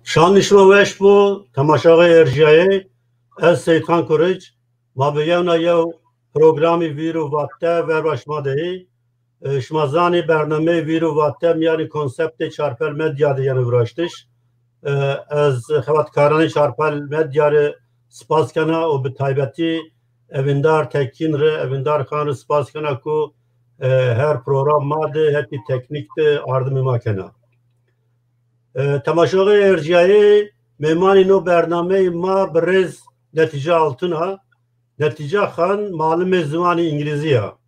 شانشما وش بو تماشاغای ارجایی از سیطان کرج ما بیانا یو پروگرامی ویرو وقته ورباش ما دهی شمازانی برنامه ویرو وقته میانی کنسپت چارپل مدیا ده یعنی وراشتش از خباتکاران چارپل مدیا رو سپاس کنه و به تایبتی اویندار تکین رو اویندار خان رو سپاس کنه که هر پروگرام ما ده هتی تکنیک ده آردم ما کنه تماشاغای ارجایی میمانی نو برنامه ما برز نتیجه altına netice خان معلوم زبان انگلیسی ها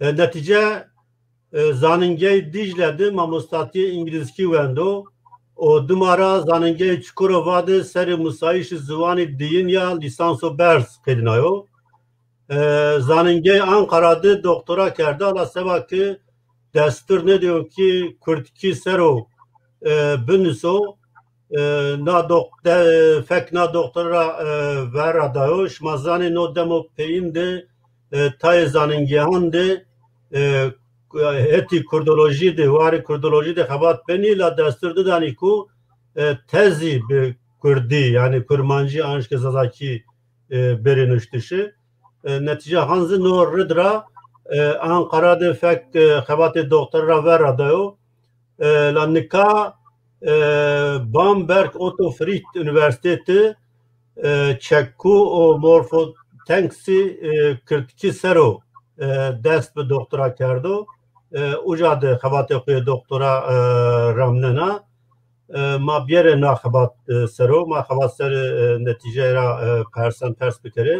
نتیجه زاننگی دیجلده ما مستطی انگلیسی وندو و دمارا زاننگی چکورو واده سر مسایش زبان دین یا لیسانس و برز کدنایو زاننگی Ankara'da doktora کرده ala seba ki destur ne diyor ki Kürtki sero bünüso na fek na doktora vera dayo şmazani no demo peyinde tay zanengihan de eti kurdoloji de vari kurdoloji de habat beni la desturdu dani ku tezi be kurdi yani kurmancı anşke zazaki berinüştüşü netice hanzı no rıdra Ankara'da fek habat doktora vera dayo la nika Bamberg Otto Fried Üniversitesi Çekku o morfotenksi 42 sero dest به doktora کرده اوجا ده خبات خوی doktora رامننا ما بیره نا خبات سرو ما خبات سر نتیجه را پرس بکره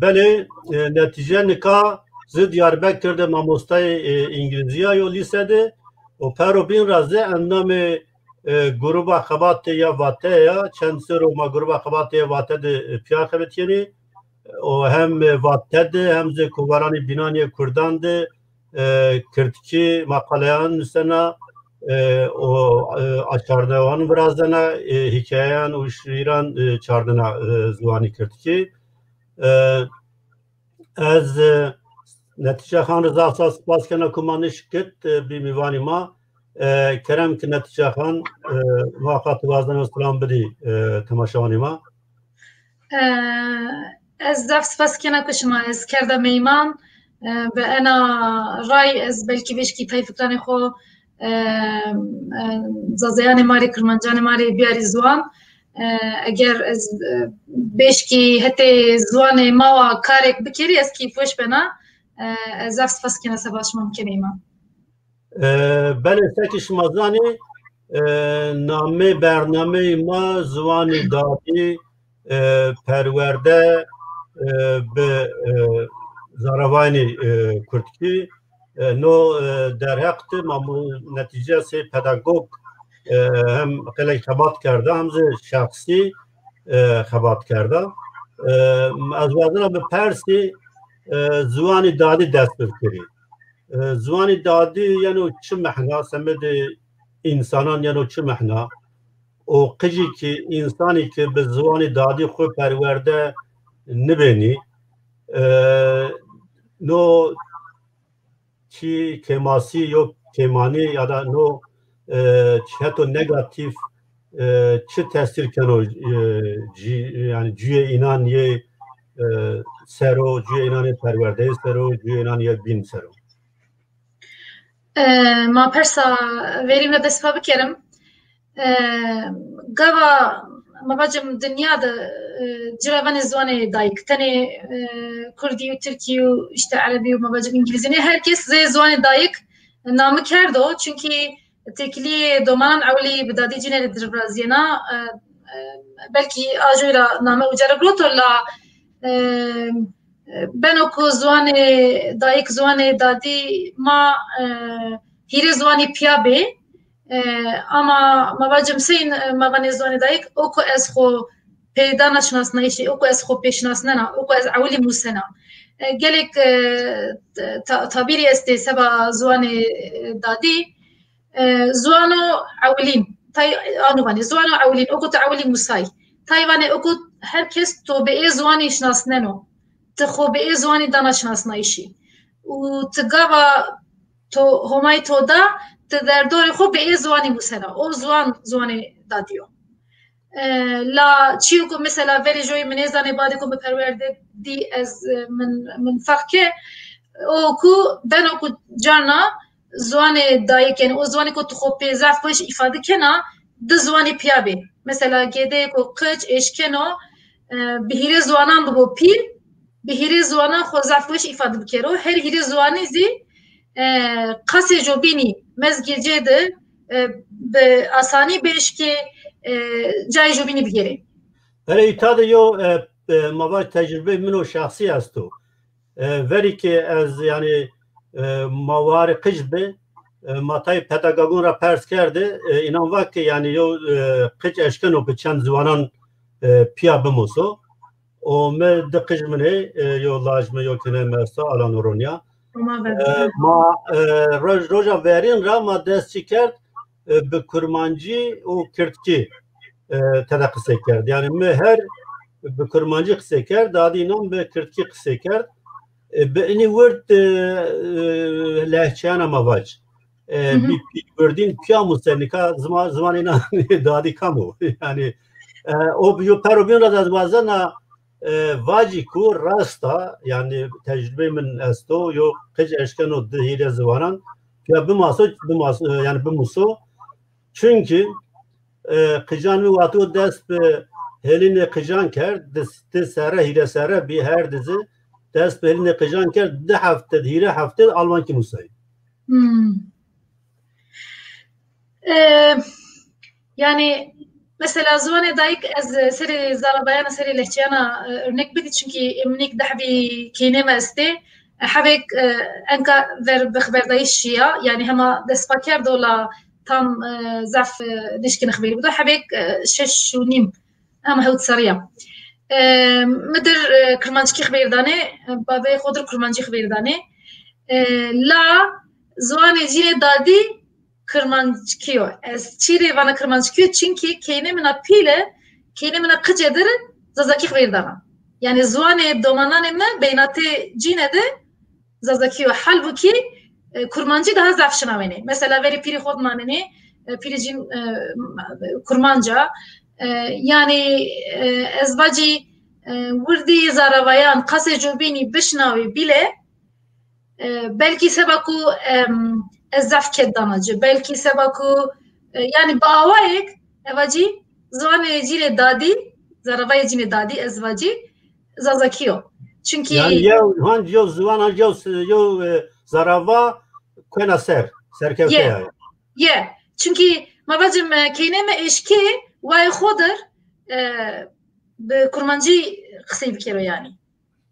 بله نتیجه نکا زد Diyarbakır'da mamostay İngilizce yol lisede o pero bin razı endamı gruba xabatı ya vate ya çensir o ma gruba xabatı ya vate de piya xabetiyeni o hem vate de hem de kuvarani binaniye kurdandı Kürtki makalayan üstüne o açardavan birazdan hikayen o şiiran çardına zuvani Kürtki az netice Xan Rıza Sas Baskana Kumanı şirket bir mivani ma kerem ki netice Xan vakatı vazdan selam bedi temaşavani ma از دفت فسکنا کشما از کرده میمان به انا رای از بلکی بشکی تای فکران خو زازیان ماری کرمانجان ماری بیاری زوان اگر از بشکی هتی زوان ما و کارک بکری از کی پوش بنا از دفت فسکنا سباش ممکن ایمان بله سکی شمازانی نامه برنامه ما زوانی دادی پرورده به زاروانی کردکی نو در حقت ما نتیجه سه پداگوگ هم خیلی خبات کرده هم شخصی خبات کرده از وزن به پرسی زوانی دادی دست بکری زوانی دادی یعنی چه محنا سمد انسانان یعنی چه محنا او قجی که انسانی که به زوانی دادی خود پرورده نبینی نو چی کماسی یا کمانی یا دا نو چه تو نگاتیف چه تاثیر کنو یعنی جوی اینان یه سرو جوی اینان پرورده سرو جوی اینان یه بین سرو ما پرسا vereyim ve desfa bikerim. Gava ma bacım dünyada ciravan zvanı dayık. Tane Kurdi ve Türkiye işte Arabi ve ma bacım İngilizce herkes zvanı dayık namı kerdo çünkü tekli domanan avli bedadi cineli dirbraziyana belki ajura namı ucara grotorla ben oku zvanı dayık zvanı dadi ma hire zvanı piyabe ama ma bacım sen ma bana zvanı dayık oku ez xo peyda naşnasna işi oku ez xo peşnasna oku ez avli musena gelek tabiri este seba zvanı dadi زوانو عولين تاي انو بني زوانو عولين اوكو تعولي مساي تاي بني اوكو herkes تو به زواني شناسننو تخو به زواني دانا شناسنايشي و تگاوا تو هماي تو دا تدردور خو به زوانی مسنا او زوانی دادیو لا چیو کو مثلا ولی جوی منزانه بعد کو بپرورده دی از من فرقه او کو بنو کو جانا زوان دایکن او زوانی کو تو په ظرف باش ifade کنا د زوانی پیابه مثلا گده کو قچ اشکنو بهیر زوانان بو پیل بهیر زوانان خو ظرف باش ifade بکرو هر هیر زوانی زی قصه جو بینی مزگیجه ده به آسانی بیش که جای جو بینی بگیره ولی ایتاد یو مواد تجربه منو شخصی است تو ولی که از یعنی موار قجبه ماتای پداگوگون را پرس کرده اینان وقت که یعنی یو قج اشکنو به چند زوانان پیا بموسو و من دقیق منه یو لاجمه یو کنه مرسا آلان ورونیا ما روژا ورین را ما دست چی کرد به کرمانجی و کردکی تدقیقه کرد یعنی من هر به کرمانجی قصه کرد دادی نام به کردکی قصه کرد به اینی ورد لحچه انا مواج بی وردین پیا مستنیکا زمان اینا دادی کمو یعنی او بیو پروبین را از بازن واجی کو راستا یعنی تجربه من استو یو قج اشکن و دهیر زوانان یا بماسو یعنی بموسو çünkü قجان می واتو دست به هلین قجان کرد دست سره هیره سره بی هر dizi دست به هلین قجان کرد 10 hafta هیره hafta Alman ki musayı. Yani mesela زوان دایک از سری زالبایان سری لهجهانا örnek بدید çünkü emnik dahbi kineme است حبك انك ver بخبرداي الشيا يعني هما دسباكر دولا tam زف نشكن خبير بدو حبك 6 ونيم هم هود سريع مدر كرمانجي خبير دانه بابي خودر كرمانجي خبير دانه لا زوان جيره دادي كرمانجكيو از چيري وانا كرمانجكيو çünkü كينه منا بيله كينه منا قجدر زازاكي خبير دانا يعني زوان دومانان ما بيناتي جينه ده زازاكيو halbuki kurmancı daha zaf şınavene. Mesela veri piri xod manene piricin kurmanca yani ezbacı vurdi zaravayan qase jobini bişnavi bile belki sebaku zaf keddanacı belki sebaku yani baavayek evacı zwane jile dadi zaravaya jine dadi ezvacı zazakiyo. Çünkü yani yo zwana yo zarava kena serkevte yani. Yeah. Çünkü mabacım keyneme eşki vay xodur be kurmancı kısa bir kere yani.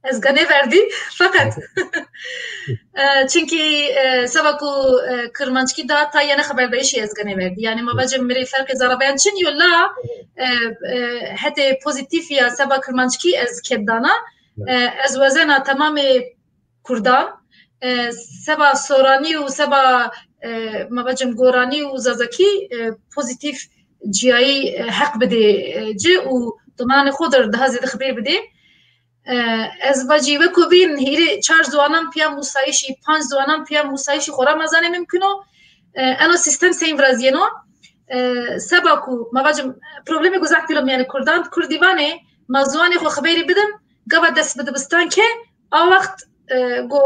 Ez gane verdi fakat çünkü sabaku kurmancı da ta yana haberde işi ez gane verdi. Yani mabacım meri fark zarabayan çin yolla hete pozitif ya sabah kurmancı ez keddana ez vazena tamamı Kurdan سبا سورانی و سبا مباجم گورانی و زازکی پوزیتیف جیایی حق بده جه و دمان خود ده زیده خبیر بده از باجی و کوبین هیری 4 زوانان پیا موسایشی 5 زوانان پیا موسایشی خورا مزانه ممکنو انو سیستم سیم ورازینو سبا کو مباجم پروبلمی گذاک دیلم یعنی کردان کردیوانه مزوانی خو خبیری بدم گابا دست بده بستان که آ وقت گو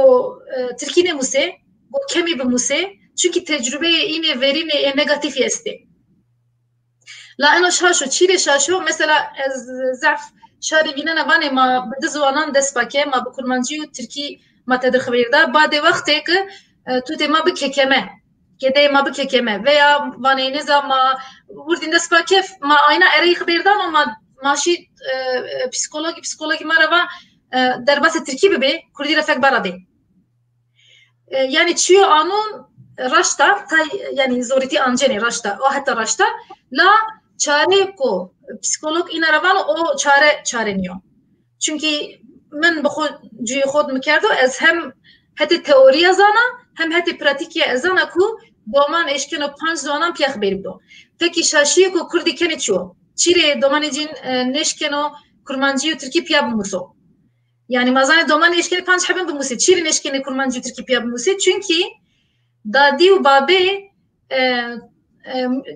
ترکینه موسه گو کمی به موسه çünkü tecrübe yine verine negatif este. La eno şaşo çile şaşo mesela zaf şari binana vane ma bdizwanan despake ma bu kurmancı Türkiye ma tedir xbirda bade vakte ki tute ma bu kekeme kede ma bu kekeme veya vane ne zaman vurdin despake ma ayna eri xbirda ama maşi psikologi marava derbas Türkiye be kurdi refek barade. Yani çiyo anun raşta yani zoriti anjene raşta o hatta raşta la çare ko psikolog inaravan o çare niyo. Çünkü ben bu cüye xod mikerdo ez hem heti teoriya zana hem heti pratikiye zana ku doman eşkeno 5 zonan piyah beribdo. Peki şaşiye ko kurdi kene çiyo. Çire domanecin neşkeno kurmancı Türkiye piyah bumuso. Yani mazane doman eşkeni 5 habim bumusi. Çire neşkeni kurmancı Türkiye piyah bumusi. Çünkü dadi و بابه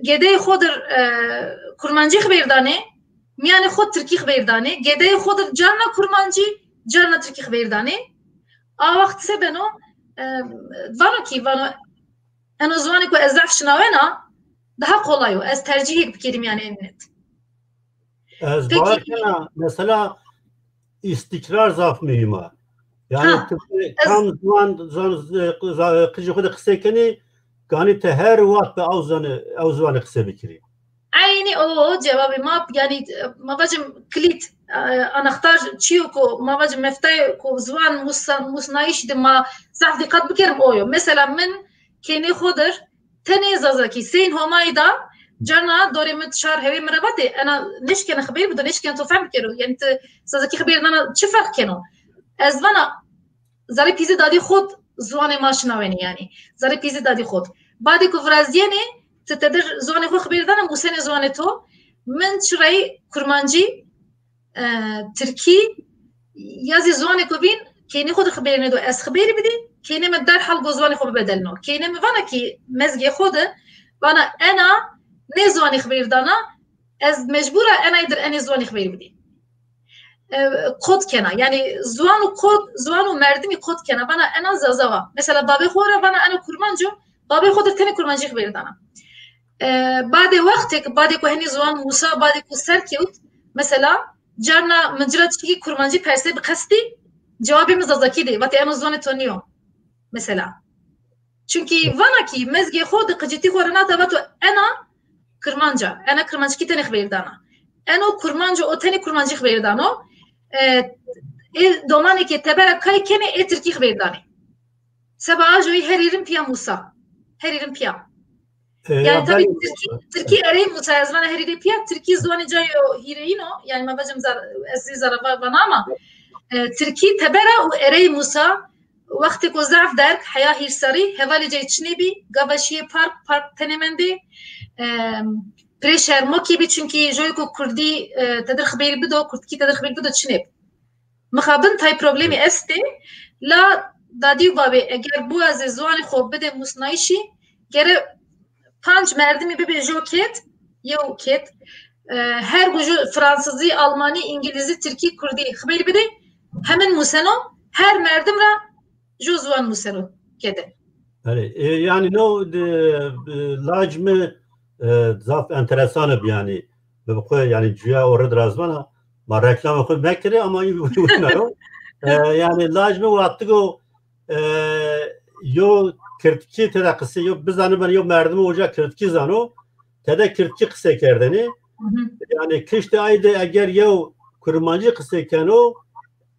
گده خود کرمانجی خبردانه میان خود ترکی خبردانه گده خود جرنا کرمانجی جرنا ترکی خبردانه آوقت سه بنو وانو انو زوانی که از ضعف شنوینا daha kolay o. Az tercih بکریم yani ennet. Az varken mesela istikrar zaf mühim. Yani tam zaman kıcı kuda kısekeni gani te her vakit avzanı kısa bikiri. Aynı o cevabı ma yani mavacım kilit anahtar çiyo ko mavacım meftay ko zvan musnaiş de ma zaf dikkat bikerim oyo. Mesela men keni khoder تاني زازاكي سين هومايدا جانا دوري متشار هوي مرابطي انا ليش كان خبير بدو ليش كان تفهم كيرو يعني زازاكي خبير انا شو فرق كانوا ازوانا زاري بيزي دادي خود زواني ماشنا وين يعني زاري بيزي دادي خود بعد كفرازياني تتدر زواني خو خبير دانا موسين زواني تو من شراي كرمانجي تركي يازي زواني كوبين كيني خود خبيرني دو اس خبيري بدي كيني مدار حلقو زواني خو ببدلنو كيني مفانا كي مزجي خوده وانا انا ني زواني خبير دانا از مجبورة انا يدر اني زواني خبير بدي كود كنا يعني زوانو مردمي كود كنا وانا انا زازوا مثلا بابي خورا وانا انا كرمانجو بابي خودر تاني كرمانجي خبير دانا بعد وقتك بعد كو هني زوان موسى بعد كو سركيوت مثلا جارنا منجرات شي كرمانجي برسي بقصدي جوابي مزازاكي دي وقت انا زواني تونيو مثلا çünkü vana ki mezge xod qjiti xorana tabato ana kurmanca ki tane xberdana ano kurmanca o tane kurmanci xberdano domani ki tebera kay kene etirki xberdani sabah joy heririm pia musa heririm pia yani tabii Türkiye arayı musa yazmana heririm pia Türkiye zvani cayo hireyino yani mabacım aziz araba bana ama Türkiye tebera o arayı musa وقتی که ضعف درک حیا هیرساری حوالی جای چنی بی گابشی پارک تنمندی پریشر موکی بی چونکی جوی کو کردی تدر خبری بدو کردکی تدر خبری بدو چنی مخابن تای پروبلمی استی لا دادیو بابی اگر بو از زوان خوب بده مصنعیشی گره 5 مردمی ببی جو کت یو کت her gucu Fransızı, Almani, İngilizce, Türkiye, Kürdi خبری بده hemen museno her merdim ra جزوان مسرو كده. يعني نو لاجمه ضاف انترسان يعني بقول يعني جیا اورد رازمانا ما reklam خود مکره اما این بودنارو yani لاجمه وقتگو yo kirtki tedakisi yo bizanı ben yo merdimi hoca kirtki zano tede kirtki kısa kerdeni yani kışta ayda eğer yo kurmancı kısa keno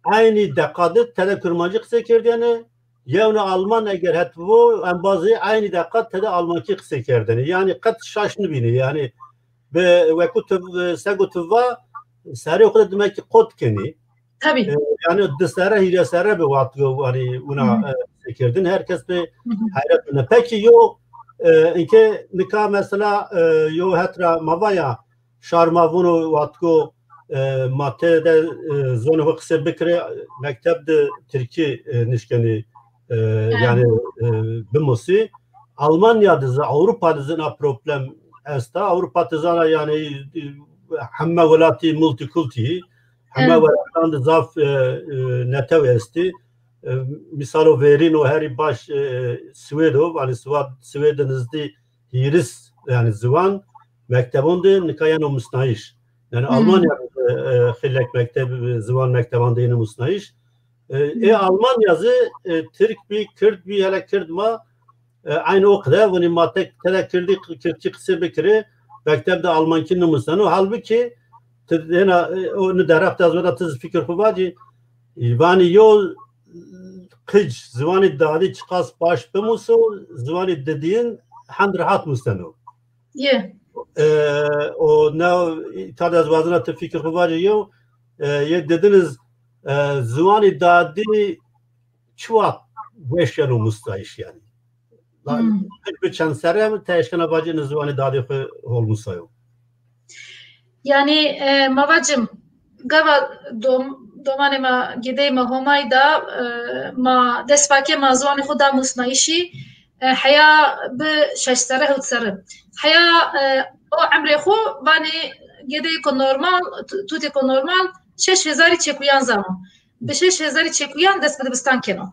aynı dakikada tede kurmancı kısa kerdeni yani Alman eğer het bu en bazı aynı dakika tede Almanki kısa kerdeni yani kat şaşını bini yani ve kutu segutuva sari okula demek ki kod keni tabii yani dışarı hilesere bir vakti hani ona kerdin herkes bir hayret peki yo inke nika mesela yo hatra mavaya şarmavunu vatko maddede zonu kısa bikre mektebde Türkiye nişkeni yani bimusi Almanya'da Avrupa'da na problem esta Avrupa'da yani hamme velati multikulti hamme velati zaf netev esti misalo verin o her baş Svedo yani Sweden'izde hiris yani zvan mektebonde nikayano musnaiş yani Almanya xillek mekteb zvan mektebonde yine musnaiş Alman yazı Türk bir Kürt bir hele Kürt ma aynı o kadar bunu matek tele Kürtçe Kürtçe kısa bir mektebde Almanki numusunu halbuki tena onu daraf tazvada tız fikir kubacı yani yol kıç zvanı dadi çıkas baş bemusu zvanı dediğin hand rahat musunu o ne tadı az bazına fikir kubacı yo ye dediniz zvanı dadi çuvat veşyanu mustaiş yani bir çansere mi teşkina bacı zvanı dadi olmusayo yani mavacım gava domane ma gidey ma homayda ma desfake ma zvanı xuda musnaişi حيا بششتره وتسره حيا او عمري خو باني گده کو نورمال توتی کو نورمال 6000 چکویان زمان به 6000 چکویان دست به دبستان کنو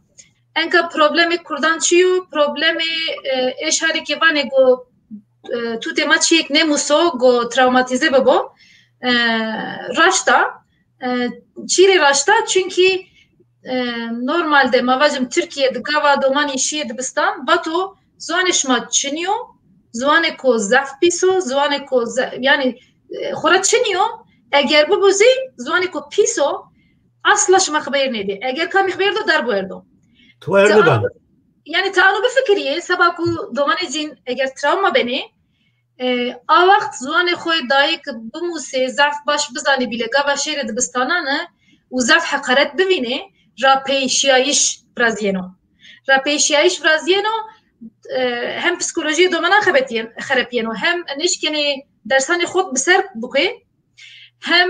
انکا پروبلمی کردان چیو پروبلمی اشاری که وانه گو توتی ما چیک نموسو گو تراوماتیزه ببو راشتا چیری راشتا چونکی normalde mavacım Türkiye'de gava domani şiye dibistan bato zuaniş ma çiniyo zuane ko zaf piso zuane ko yani xora çiniyo eğer bu buzi zuane ko piso asla şma haber nedi eğer kam haber do dar bu erdo تو erdo yani taanu bir fikriye sabah ku domani cin eğer travma beni a vakt zuane xoy dayık bu muse zaf baş bizani bile gava şehre dibistananı u zaf hakaret bivine راپیشیایش برازیانو راپیشیایش برازیانو هم پسیکولوژی دومانا خرابیانو هم نشکنی درسانی خود بسر بکه هم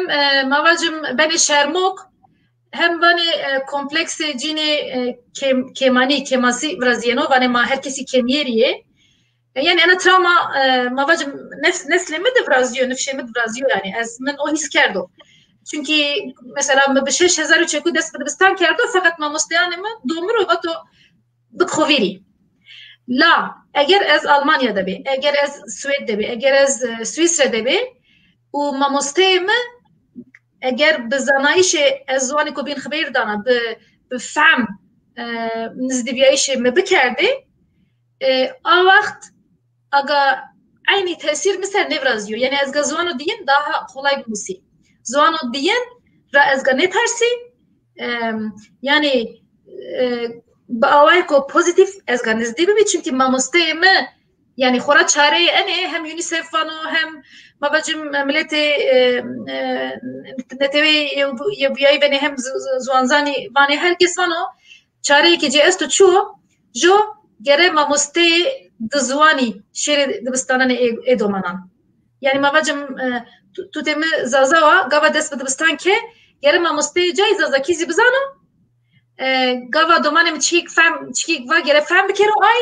مواجم بنی شرموک هم بنی کمپلکس جینی کماسی برازیانو و ما هر کسی کمیریه yani ana travma mavacım neslimi de braziyo nefşemi de braziyo yani az men o his kerdo çünkü mesela bir 6000 çeku dest bedibistan kerdo fakat mamosteyanımı domuru vato bikhoviri la eğer ez Almanya'da be eğer ez Sued'de be eğer ez Svisre'de be o mamosteyimi eğer bizanayış ez zuani ko bin xaber dana be fam nizdibiyayiş me bikerdi a vakt aga aynı tesir misal nevrazıyor yani ez gazvano diyen daha kolay bir musi zuano diyen ra ez ga ne tersi yani باور کو پوزیتیف از گنزدی ببین چون که ماموسته ما یعنی خورا چاره انه هم یونیسف وانو هم ما بجم ملت نتوی یبیای بنی هم زوانزانی وانی هر کس وانو چاره که جه است چو جو گره ماموسته دزوانی شیر دبستانان ادومانان یعنی ما بجم تو تم زازاوا گاوا دست دبستان که گره ماموسته جای زازا کیزی بزانو گاوا دومانم چیک و گره فهم بکرو آی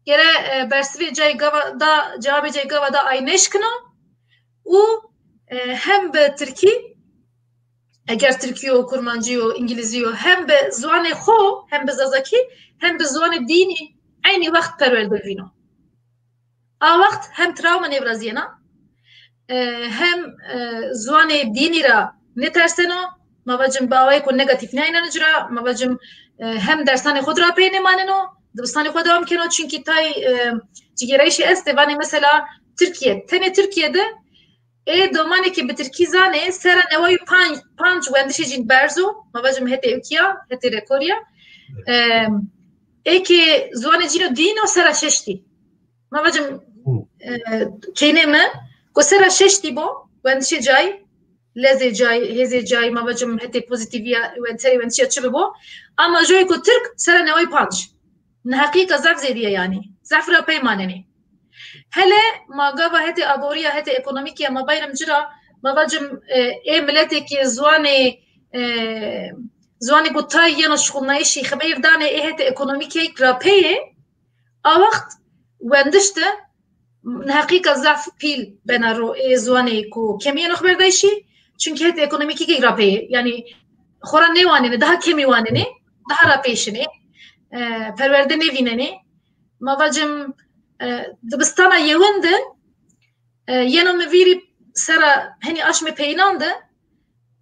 گره برسوی جای گاوا دا جواب جای گاوا دا آی نشکنو و هم به ترکی اگر ترکی و کرمانجی و انگلیزی و هم به زوان خو هم به زازاکی هم به زوان دینی aynı وقت پرورده بینو آ وقت هم تراوما نورازینا هم زوان دینی را نترسنو مواجم باوی کو نگاتیف نه نجرا مواجم هم درسان خود را پی نماننو درسان خود هم کنو چونکی تای جگرایش است وانی مثلا ترکیه تنه ترکیه'de domani ki bi Türkiye zane sera nevay panj wendişi jin berzo mavajem hete ülkiya hete rekorya ki zuane jino dino sera şeşti mavajem keneme ko sera şeşti bo wendişi jay leze jay heze jay mavajem hete pozitiviya wendişi çibe bo ama joy ko Türk sera nevay panj ne hakika zaf zediye yani zafra peymaneni hele magava hete aboriya hete ekonomikiya ma bayram jira mavajim milete ki zwani gutay yana şulnayişi xaber dane hete ekonomikiya grapeye a vakt wendişte hakika zaf pil benaro zwani ku kemiye xaber dayişi çünkü hete ekonomikiya grapeye yani xora ne vanene daha kemi vanene daha rapeşine perverde ne vinene mavajim dibistana yewindin yeno meviri sera hani aşme peynandı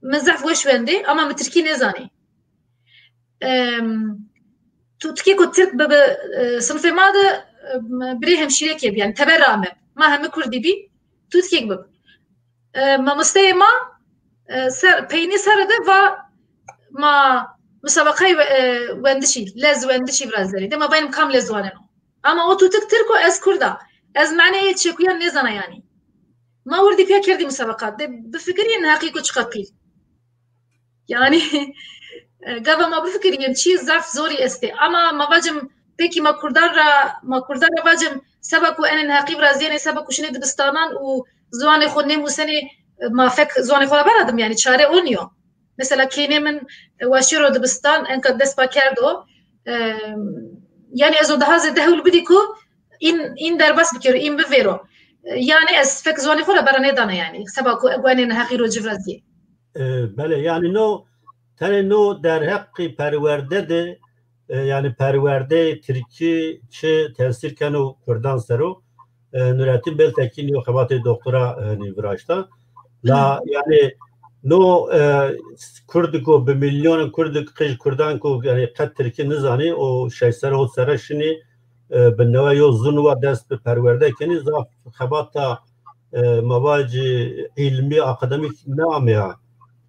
mezaf weşwendi ama mi Türkiye ne zani tutki ko Türk bebe sınıfı madı biri hemşire ki yani teberrame ma hem Kurdi bi tutki bebe ma mustayma ser peyni serade ve ma musabakayı wendişi lez wendişi birazları de ma benim kam lezvaneno ama o tutuk Türko ez Kurda ez mعنی çekuyan ne zana yani ma vurdi fiya kerdi musabakat de bifkiriyen hakiko çıkapil yani gava ma bifkiriyen çiz zaf zori este ama mavacım peki ma kurdara vacım sabaku enen hakib raziyene sabaku şine dibistanan u zuane khone musene ma fek zuane khola baradım yani çare olmuyor mesela kenemin vaşiro dibistan enka despa kerdo yani ez o daha zede hul bidi ku in derbas bikir in bivero yani ez fek zwani xora berane dana yani seba ku egwani nahaqiro civrazi bele yani no tane no der hakkı perverde de yani perverde Türkiye çe tesir kanu Kurdan sero Nurettin Beltekin yo xabatê doktora nîviraşta la yani no Kurd ku bi milyonên Kurd qij Kurdan ku yani qet Tirkî nizanî o şeyser o serşinî bi neva yo zunwa dest bi perwerdekenî zaf xebata mavacî ilmi akademik ne amya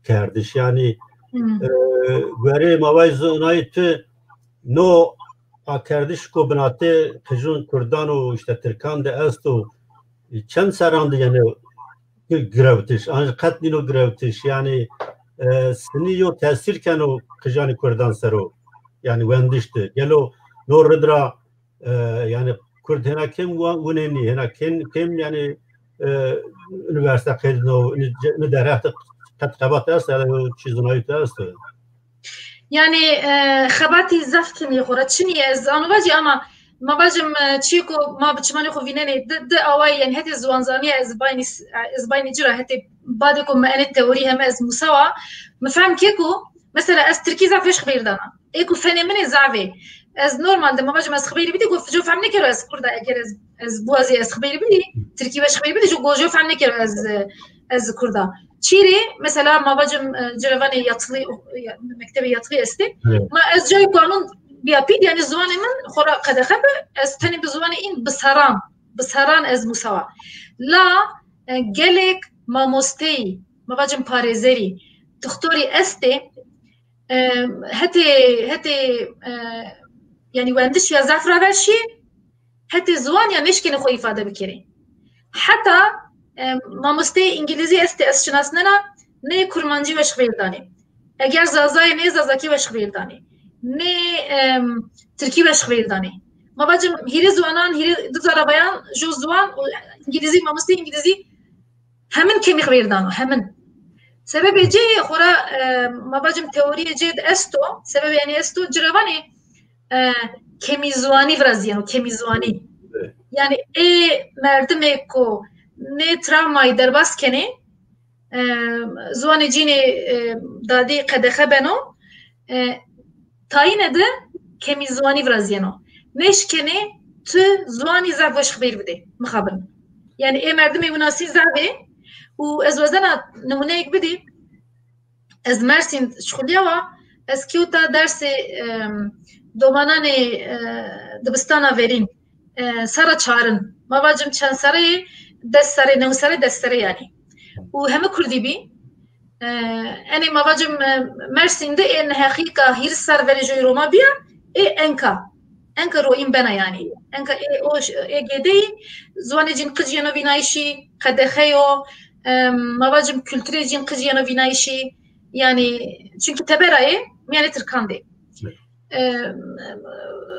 kerdiş yani were mavacî zunayî tu no akardiş ku binate qijun Kurdan û işte Tirkan de est û çend serandı yani grevtiş ancak katnino grevtiş yani seni yo tesirken o kıjanı Kurdan sero yani wendişti gelo no redra yani Kurd hena kim wuneni hena kim yani üniversite kaydını ne derhte katkabat est ya çizunayı est yani xebati zaftin yexora çini ez anvaji ama ما باجم تشيكو ما بتشماني خو فيناني د اواي يعني هتي زوانزانيه از بايني جرا هتي بعدكم ما انا التوريه ما از مساوا مفهم كيكو مثلا از تركيزا فيش خبير دانا ايكو فينومين زعفي از نورمال ما باجم از خبير بدي جو فهمني كيرو از كردا اگر از بوازي از خبير بدي تركي باش خبير بدي جو فهمني كيرو از كردا تشيري مثلا ما باجم جرفاني يطلي مكتبي يطلي استي ما از جاي قانون بیابید یعنی زوانی من خورا قد خب از تنی بزوانی این بسران از مساوا لا گلک ما مستی ما باجم پارزری دکتری استه هتی یعنی وندش یا زفر ورشی هتی زوان یا نشکن خو ifade بکری حتی ما مستی انگلیزی استه از شناسننا نه کرمانجی وش خبیردانی اگر زازای نه زازاکی وش خبیردانی ne Türkiye baş xwêrdanê ma bacım hîrê zwanan hîrê du zara bayan ji zwan û îngilîzî mamostê îngilîzî hemin kemî xwêrdan hemin sebebê cê xora ma bacım teoriyê cê esto sebebê yani esto ciravanê kemî zwanî viraziyan û kemî zwanî yani merdimê ku nê travmayî derbas kenê zwanê cînê dadî qedexe beno tayin ede kemî zwanî viraziyeno neşkenê tu zwanî zav weş xwêr bide mixabin yani merdimê winasî zavê û ez wezana numuneyek bidî ez Mersîn şixuliya wa ez kewta dersê domananê dibistana verîn sera çarin ma bacim çend sereyê dest serê new serê dest serê yani û hemû Kurdî bî أنا ما بجم مرسين ده إن حقيقة هير سرور جوي روما بيا أنكا روين بنا يعني أنكا أوش جدي زواني جين قجينا بينايشي قد خيو ما بجم كولتري جين قجينا بينايشي يعني çünkü تبرأي يعني تركاندي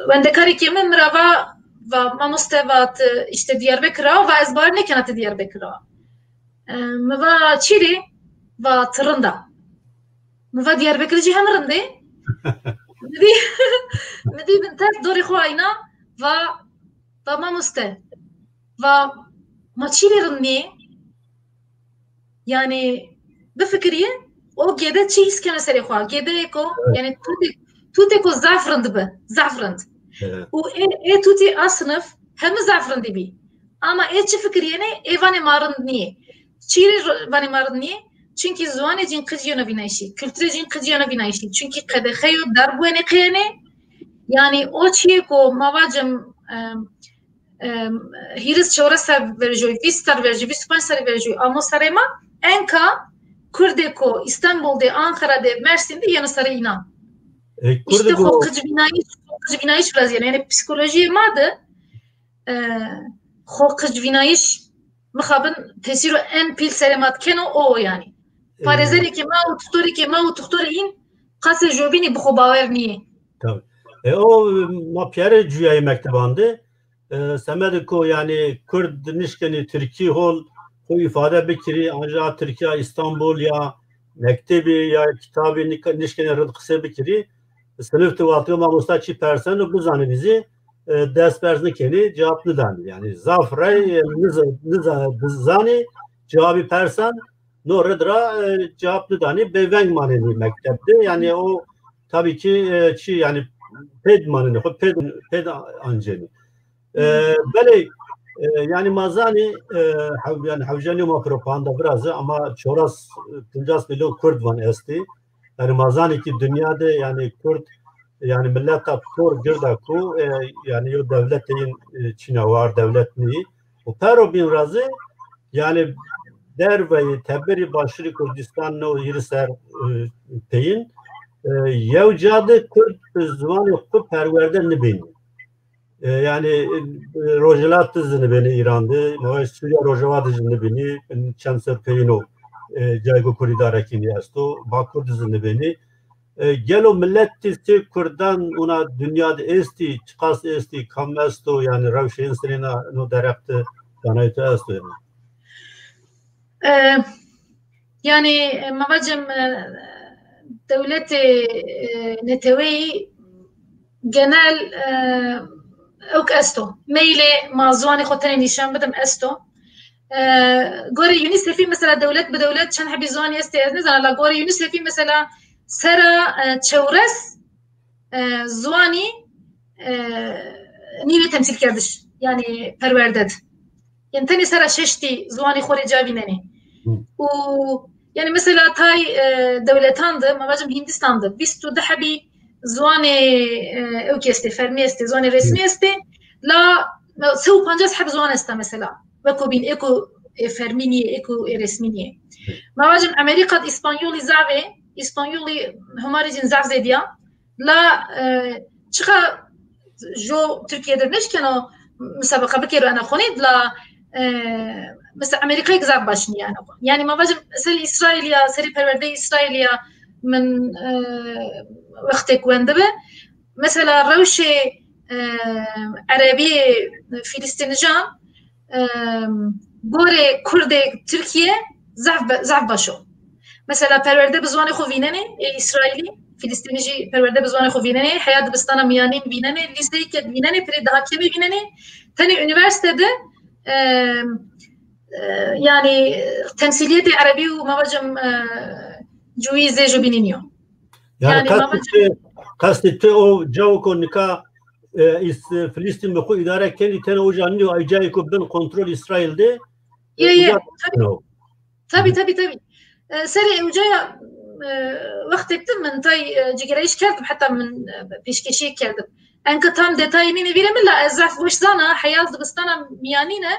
وندكاري كيمن مرافا و ما مستوات işte Diyarbakır'a ve ezbar ne kanatı Diyarbakır'a ve çiri و ترندا مفا دياربكر جي هم رندي مدي بنتات دوري خواينا و ما مسته و ما تشيلي رندي يعني بفكريه او جده تشيس كان سري خوا جده يكو يعني توتي كو زعفرند به زعفرند و توتي اصنف هم زعفرند بي اما تشي فكريه نه ايواني مارندني تشيلي واني مارندني çünkü zwanê cîn qijiyana vinayşî kültürê cîn qijiyana vinayşî çünkü qedexeyo derbuênê qiyênê yani o çiyê ku ma bacim hîriz çewre ser verjoy 20 ser verjoy 25 ser verjoy ama serêma enka Kurdê ku İstanbul'de Ankara'da Mersin'de yanı serê îna işte xo qij vinayîş biraz yani psikolojiye madı xo qij vinayîş mixabin tesîro en pîl serêmat keno o yani Parezeri ki ma u tutori ki ma u tutori in qase jobini bixo bawer niye. Tabii. O ma piyare cüyayı mektebandı. Semedi ko yani Kurd nişkeni Türkiye hol o ifade bikiri ancak Türkiye İstanbul ya mektebi ya kitabı nişkeni rıdkıse bikiri sınıf tıvatı ma mustaçi persen bu zanı bizi destberzini keni cevaplı dendi. Yani zafre niza zani cevabı persan noredra cevaplı dani beveng maneni mektepte. Yani o tabii ki yani ped maneni, ped anceni. Böyle yani mazani yani havjani ma propaganda biraz ama çoras 50 milyon Kürt van esti. Yani mazani ki dünyada yani Kürt yani milleta por girda ku yani yo devletin Çin'e var devletini o pero bin razı yani der ve teberi başırı Kürdistan no yiriser peyin yevcadı Kürt zvanı ku perverde nibin yani rojelat dizini beni İran'dı ama Suriye rojevat dizini beni çamser peyin o caygo kuridarekini esto Bakur dizini beni gelo milleti Kürdan ona dünyada esti çıkas esti kamesto yani ravşeyin sırina no daraktı sanayete esto yani mavacım devleti netevi genel ok esto meyle mazwani khotani nişan bedim esto gori UNICEF'i mesela devlet be devlet çan habizwani esti ez nezan la gori UNICEF'i mesela sera çevres zwani niye temsil kerdiş yani perverdet yani tani sera şeşti zwani khori javineni و yani mesela tay devletandı mavacım Hindistan'dı bistu dahabi zwani ökesti fermiyesti zwani resmiyesti la سو 50 حب زوان است mesela وكو بين ايكو فرمينيه ايكو رسمينيه ما واجم امريكا اسبانيولي زعفي اسبانيولي هماريجين زعف زيديا لا çıka جو Türkiye'de neş كانوا مسابقه بكيرو انا خونيد لا mesela Amerika'ya güzel başlıyor yani ما واجم سري اسرائيليا سري perverde اسرائيليا من وقتك وندبه مثلا روشه عربی فلسطینجان گوره کرد ترکیه ضعف باشو مثلا پرورده بزوان خو ویننه اسرائیلی فلسطینجی پرورده بزوان خو ویننه حیات بستان میانین ویننه لیسته که ویننه پری daha kemi ویننه تاني üniversitede yani temsiliyeti Arabi و mavacım جویزه جو بینینیو yani kastette o Cavkonika Filistin meku idare kendi tane ojanı aycayı kubdan kontrol İsrail'de tabii seri ucaya vaktettim من tay cigereyiş kerdim hatta من peşkeşi kerdim enka tam detayını veremem la ezaf vuşzana hayat dibistana miyanine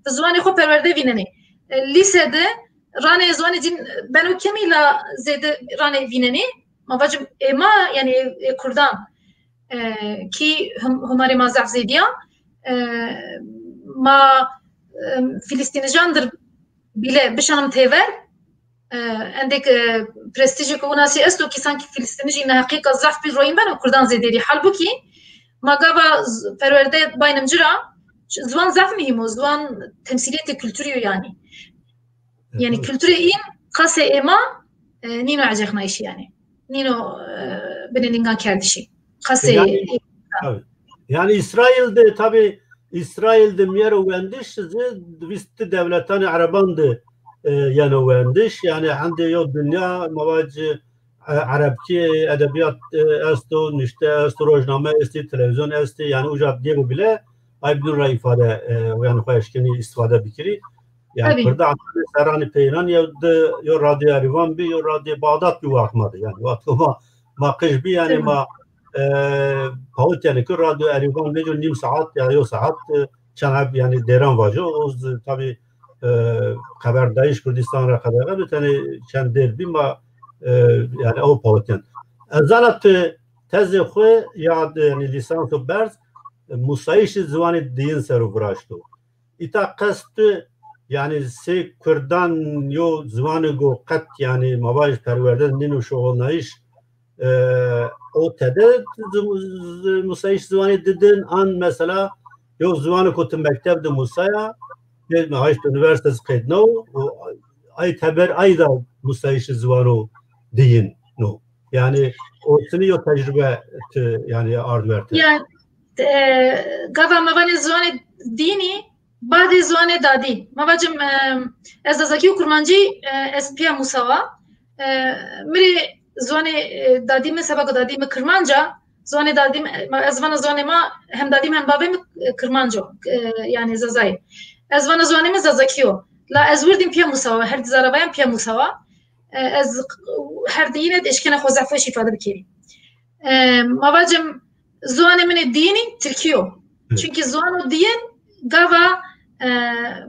zvanı xo perverde vinene lisede rane zvanı cin ben o kemiyle zede rane vinene mavacım ema yani Kurdan ki hümari mazaf zediya ma Filistinjandır bile bişanım tever عندك برستيج كوناسي استو كي سانكي فلسطيني انها حقيقه زعف بروين بان كردان زيدري حلبكي ما قابا فرورده باينم جرا زوان زعف مهم زوان تمثيليه كولتوريو يعني كولتوري ان قاسه اما نينو عجخنا ايش يعني نينو بنينغان كاردشي قاسه yani İsrail'de tabi İsrail'de miyer uvendiş visti devletani Arabandı yani uvendiş yani hande yo dünya mavacı Arapki edebiyat esto nişte esto rojname esti televizyon esti yani ucap diye bile aybdurra ifade yani hoşkeni istifade bikiri yani burada serani peynan yo radyo Erivan bi yo radyo Bağdat bir vakmadı yani ma kış bir yani ma pavut yani ki radyo Erivan ve nim saat ya yo saat çanab yani deran vacı o tabi haberdayış Kürdistan'a kadar bir tane çen derbi ma yani o pavut yani zanat teze xwe ya yani lisans berz musayiş zvanı din seru braşto ita qastı yani se Kürdan yo zvanı go qat yani mavaj perverden ninu şoğulnayış o tede musayiş zvanı dedin an mesela yo zvanı kutum mektebde musaya ne hayş üniversitesi kaydno ay haber ayda musayiş zvanı deyin no yani o seni yo tecrübe yani arz verdi yani gava mevane zwane dini bade zwane dadi mavacım ez dazaki kurmancı ez piya musawa miri zwane dadi me sabak dadi me kurmanca zwane dadi ez vana zwane ma hem dadi hem babem kurmanco yani zazay ez vana zwane me zazakiyo la ez vurdim piya musawa her dizarabayan piya musawa ez her diyine eşkene xozafı ifade bikeri mavacım zwane mene dini Türkiye çünkü zwane diyen gava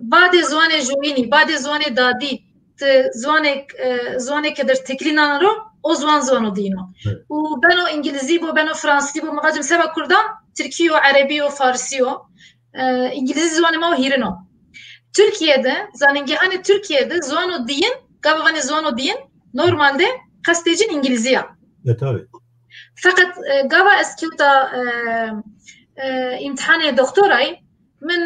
bade zwane joini bade zwane dadi zwane kadar teklinan ro o zwane dino u ben o İngilizce bu ben o Fransızca bu mavacım seba Kurdan Türkiye Arabi o Farsi o İngilizce zwane ma hirino Türkiye'de zanenge hani Türkiye'de zwane diyen gava vane zwane diyen normalde kastecin İngilizce ya tabii fakat gava eskiuta imtihane doktoray من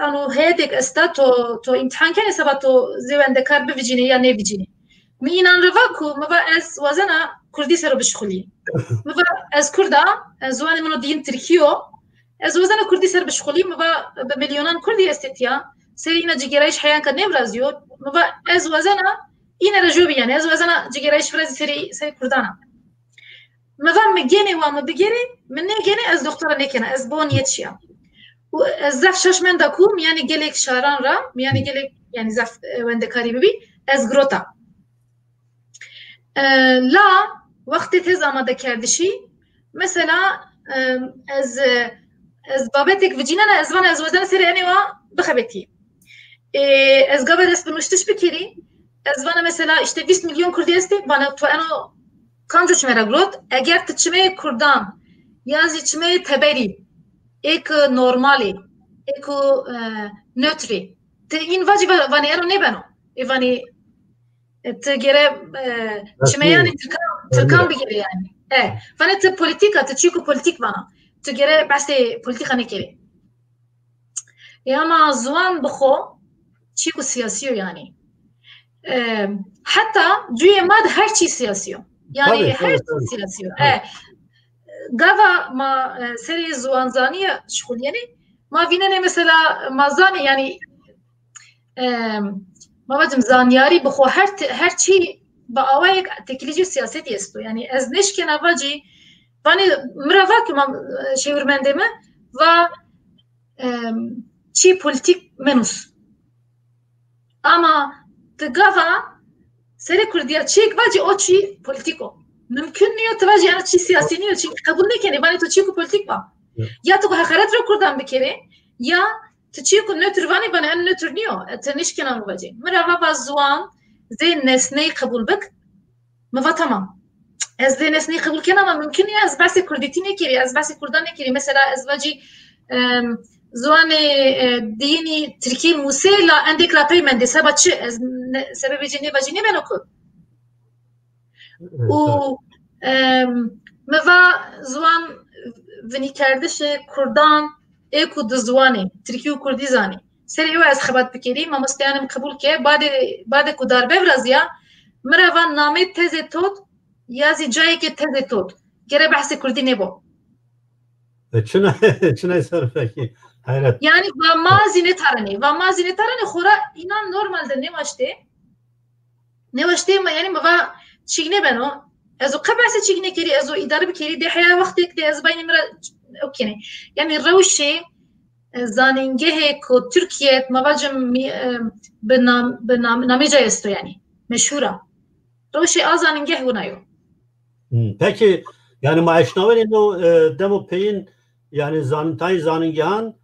انو هيدك استاتو تو امتحان كان سباتو زوند كار بفيجيني يا ني فيجيني مينان رفاكو مبا اس وزنا كردي سر بشخلي مبا اس كردا زواني منو دين تركيو اس وزنا كردي سر بشخلي مبا بمليونان كردي استيتيا سينا جيجرايش حيان كان نبرازيو مبا اس وزنا اين رجوبي يعني اس وزنا جيجرايش فرز سري كردانا مبا مجيني وما بيجري مني جيني اس دكتوره نيكنا اس بون يتشيا زف شش من دکوم یعنی گلیک شاران را یعنی گلیک یعنی زف وند کاری ببی از گروتا لا وقتی تز آماده کردشی مثلا از بابتك وجينا از وانا از وزن سر يعني وا بخبتي از قبل اس بنشتش بكيري از وانا مثلا işte 20 milyon Kurdi esti bana to ano kanjo çmera grot eğer tçme Kurdan yazı çme teberi एक नॉर्मली एक न्यूट्री ते इन वाजी वानी एरो नहीं बनो इवानी تجري شمياني تركان بيجري يعني فانا بوليتيكا تشيكو بوليتيك وانا تجري بس بوليتيكا نكري يا ما زوان بخو تشيكو سياسيو يعني حتى جوي ماد هر شيء سياسيو يعني هر شيء سياسيو gava ma seri zuanzaniye şkul yani ma vinene mesela mazani yani ma bacım zaniyari bu her çi ba avayek teklici siyaset yesto yani ez neşken avaci bani mravak ma çevirmendeme ve çi politik menus ama de gava seri kurdiya çi vaci o çi politiko ممكن نيو تواجه أنا شيء سياسي نيو شيء قبول نكني باني تشيكو بوليتيك با يا تبغى خرات رو كردان بكري يا تشيكو نوتر باني باني أنا نوتر نيو تنيش كنا نواجه مرة بابا زوان زي نسني قبول بك ما تمام از زي نسني قبول كنا ما ممكن يا از بس كرديتي نكري از بس كردان نكري مثلا از واجي زوان ديني تركي موسيلا عندك لا بيمن دي سبب شيء سبب جني بجني بنوكو و موا زوان ونی کردش کردان ایکو دزوانی ترکیو کردی زانی سری او از خبرت بکری ما مستیانم قبول که بعد کو دربه ورازیا مروان نامه تز تود یازی جایی که تز تود گره بحث کردی نبو چنه صرفه کی hayret yani va mazine tarani خورا اینا نورمال ده نواشته ما yani ما چیگنه بنو ازو قبعه چیگنه کری ازو اداره بکری ده حیا وقتی که از بین مرا اوکی yani روشی زانینگه کو ترکیه مواجم نامجا است yani meşhura روشی azanınge hunayo peki yani maaşnaven no demo peyin yani zanintay zaningehan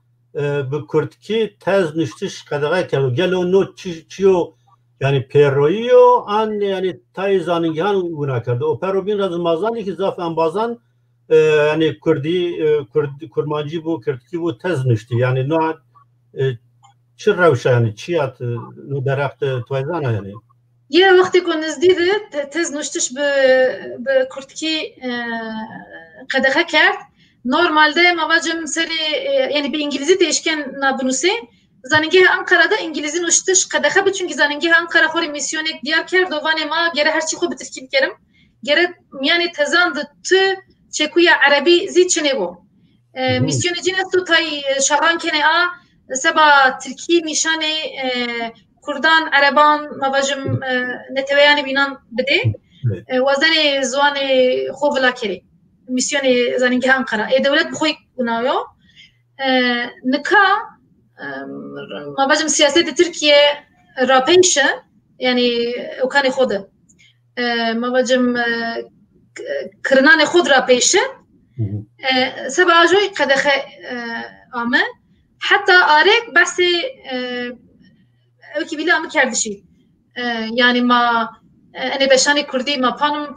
bu kurtki tez niştiş kadar ki gelo no çiyo yani peroyo an yani tayzanın yan buna kardı. O perobin razmazan ki zafen bazan yani kurmancı bu Kürtki bu teznişti. Yani no çırravşa yani çiyat no deraktı tayzana yani. Ya vakti konuzdi tezniştiş be Kürtki kadar kert. Normalde mavacım seri yani bir İngilizce değişken nabunuse zanenge Ankara'da İngiliz'in uçtuş kadar çünkü zanenge Ankara xori misyonek diyar kerdovane ma gere her şey xo bitirkin kerim gere yani tezandı tı çekuya Arabi zi çene bu میسیون جین استو تای شهران کنه سبا ترکی میشانه کردان عربان مواجم نتویانی بینان بده وزن زوان خوب لاکری میسیون زنینگه انقره دولت بخوی گناهی نکا مواجم سیاست ترکیه راپیشه یعنی اوکانی خوده مواجم کرنان خود راپیشه سبا جوی قدخه آمه حتی آرک بس اوکی بیلی آمه کردشی یعنی ما انی بشانی کردی ما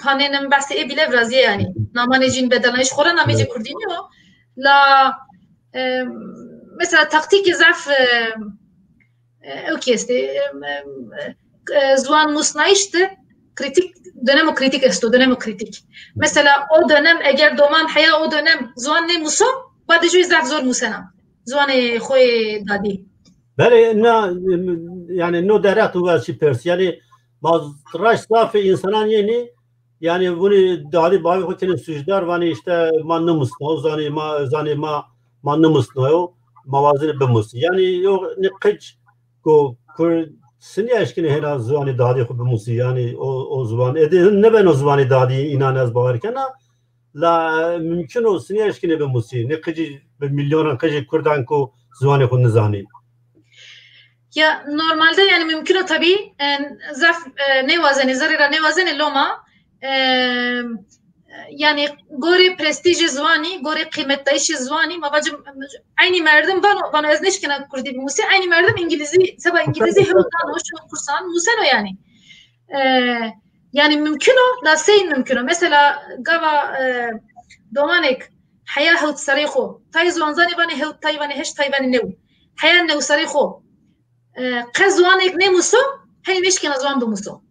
پانینم بس ای بیلی برازیه یعنی نامان جین بدلنش خورا نامی جی کردی نیو لا مثلا تاکتیک ضعف اوکی است زوان مصنعیشته kritik dönem o kritik esto dönem o kritik. Mesela o dönem eğer doman haya o dönem zuan ne muso badıcı zaf zor musena. Zuan khoy dadi. Bale na yani no derat ve sipers yani bazı safı insanan yeni yani bunu dadi bavi hotinin sujdar vani işte manlı musno zani ma manlı musno mavazin bemus. Yani yok ne kıç ko Seni eşkine her zuvani dadi xub musi yani o zuvan ne ben o zuvani dadi inan az bavarken la mümkün o seni eşkine be musi ne kıcı bir milyonun kıcı kurdan ko zuvani xub nizani. Ya normalde yani mümkün o tabii zaf ne vazeni zarira ne vazeni loma yani gore prestij zvani gore kıymetdayiş zvani mabacım aynı merdim bana az neşkena kurdi musi aynı merdim İngilizce sabah İngilizce hevdan o şu kursan museno yani yani mümkün o la sein mümkün o mesela gava domanek haya hut sarixo tay zvanzani bani hut tay bani heş tay bani new haya new sarixo qazwanek ne muso hay neşkena zvan bu muso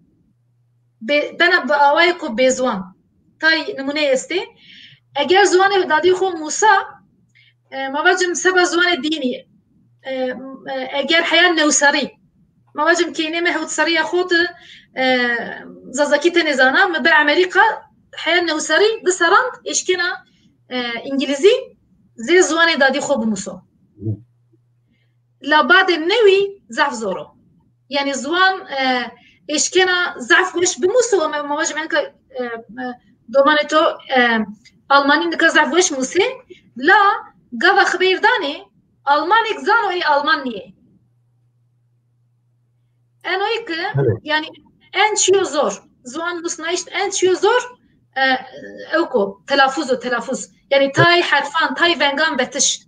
bana baaway ko bezwan tay numune este eğer zuane dadi xo musa mavacım seba zuane dini eğer hayan newsari mavacım kine mehut sariya xot zazakite nizana me be Amerika hayan newsari bisarand eşkena İngilizi ze zuane dadi xo bu musa la bad newi zaf zoro yani zuan eşkena zaf weş bu musa mavacım enka دومانه تو آلمانی نکازف وش موسی لا گاوا خبردانی آلمانی زانو ای آلمان نیه انوی که yani en çiyo zor zuan musnaişt en çiyo zor اوکو telaffuz yani tay harfan tay vengan betiş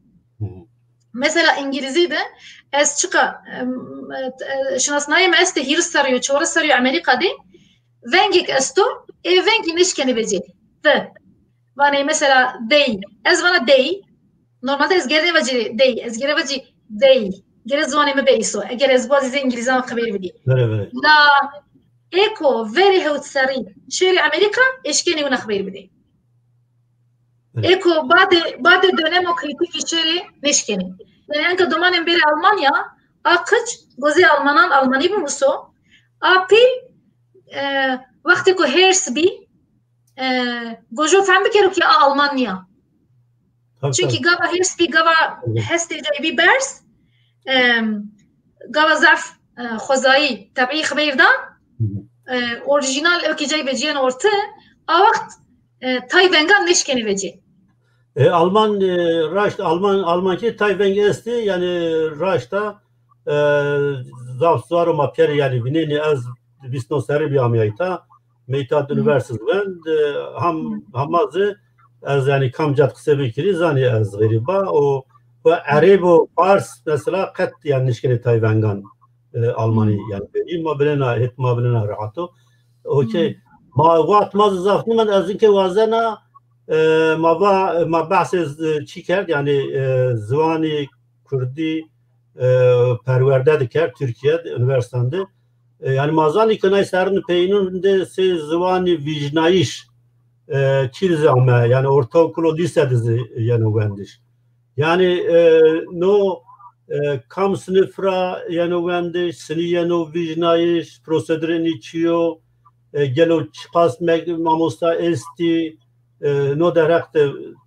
mesela İngilizce'de es çıka şunasnayım este hirs sarıyor çora sarıyor Amerika'da vengik esto vengi neşkeni veci ve vani mesela dey ez vana dey normalde ez gere veci dey ez gere veci dey gere zvani me beyso eğer ez bazı İngilizce haber vedi la eko veri hut sari şeri Amerika eşkeni ona haber vedi eko bade dönem o kritik şeri neşkeni yani anka domanen beri Almanya akıç gozi Almani bu muso apil وقتی که هرس بی گوجو فهم بکرو که آلمانیا چونکی گاوا هرس بی گاوا هستی جای بی برس گاوا زف خوزایی طبعی خبیر دان اورجینال اوکی جای بجیان orta وقت تای ونگان نشکنی بجی Alman ki tay vengi esti yani raşta zaf zaro ma peri yani vineni az bisno seri bir amiyayta Meytat Üniversitesi'nden hamazı az yani kamcat kısa bir kiri zani az gariba o ve Arabo Fars mesela kat yani nişkene Tayvangan Almanya yani ma bilena rahato okey ma vaqt ma zafni man az ki wazana ma bahsiz çiker yani Zvani Kurdi perverde diker Türkiye üniversitede yani mazani kanay sarın peyninde se zvani vicnayiş çilze ama yani ortaokul lisede yani vendiş yani no kam sınıfra yani vendiş siniye no vicnayiş prosedüreni çiyo gelo çıkas mamosta esti نو درخت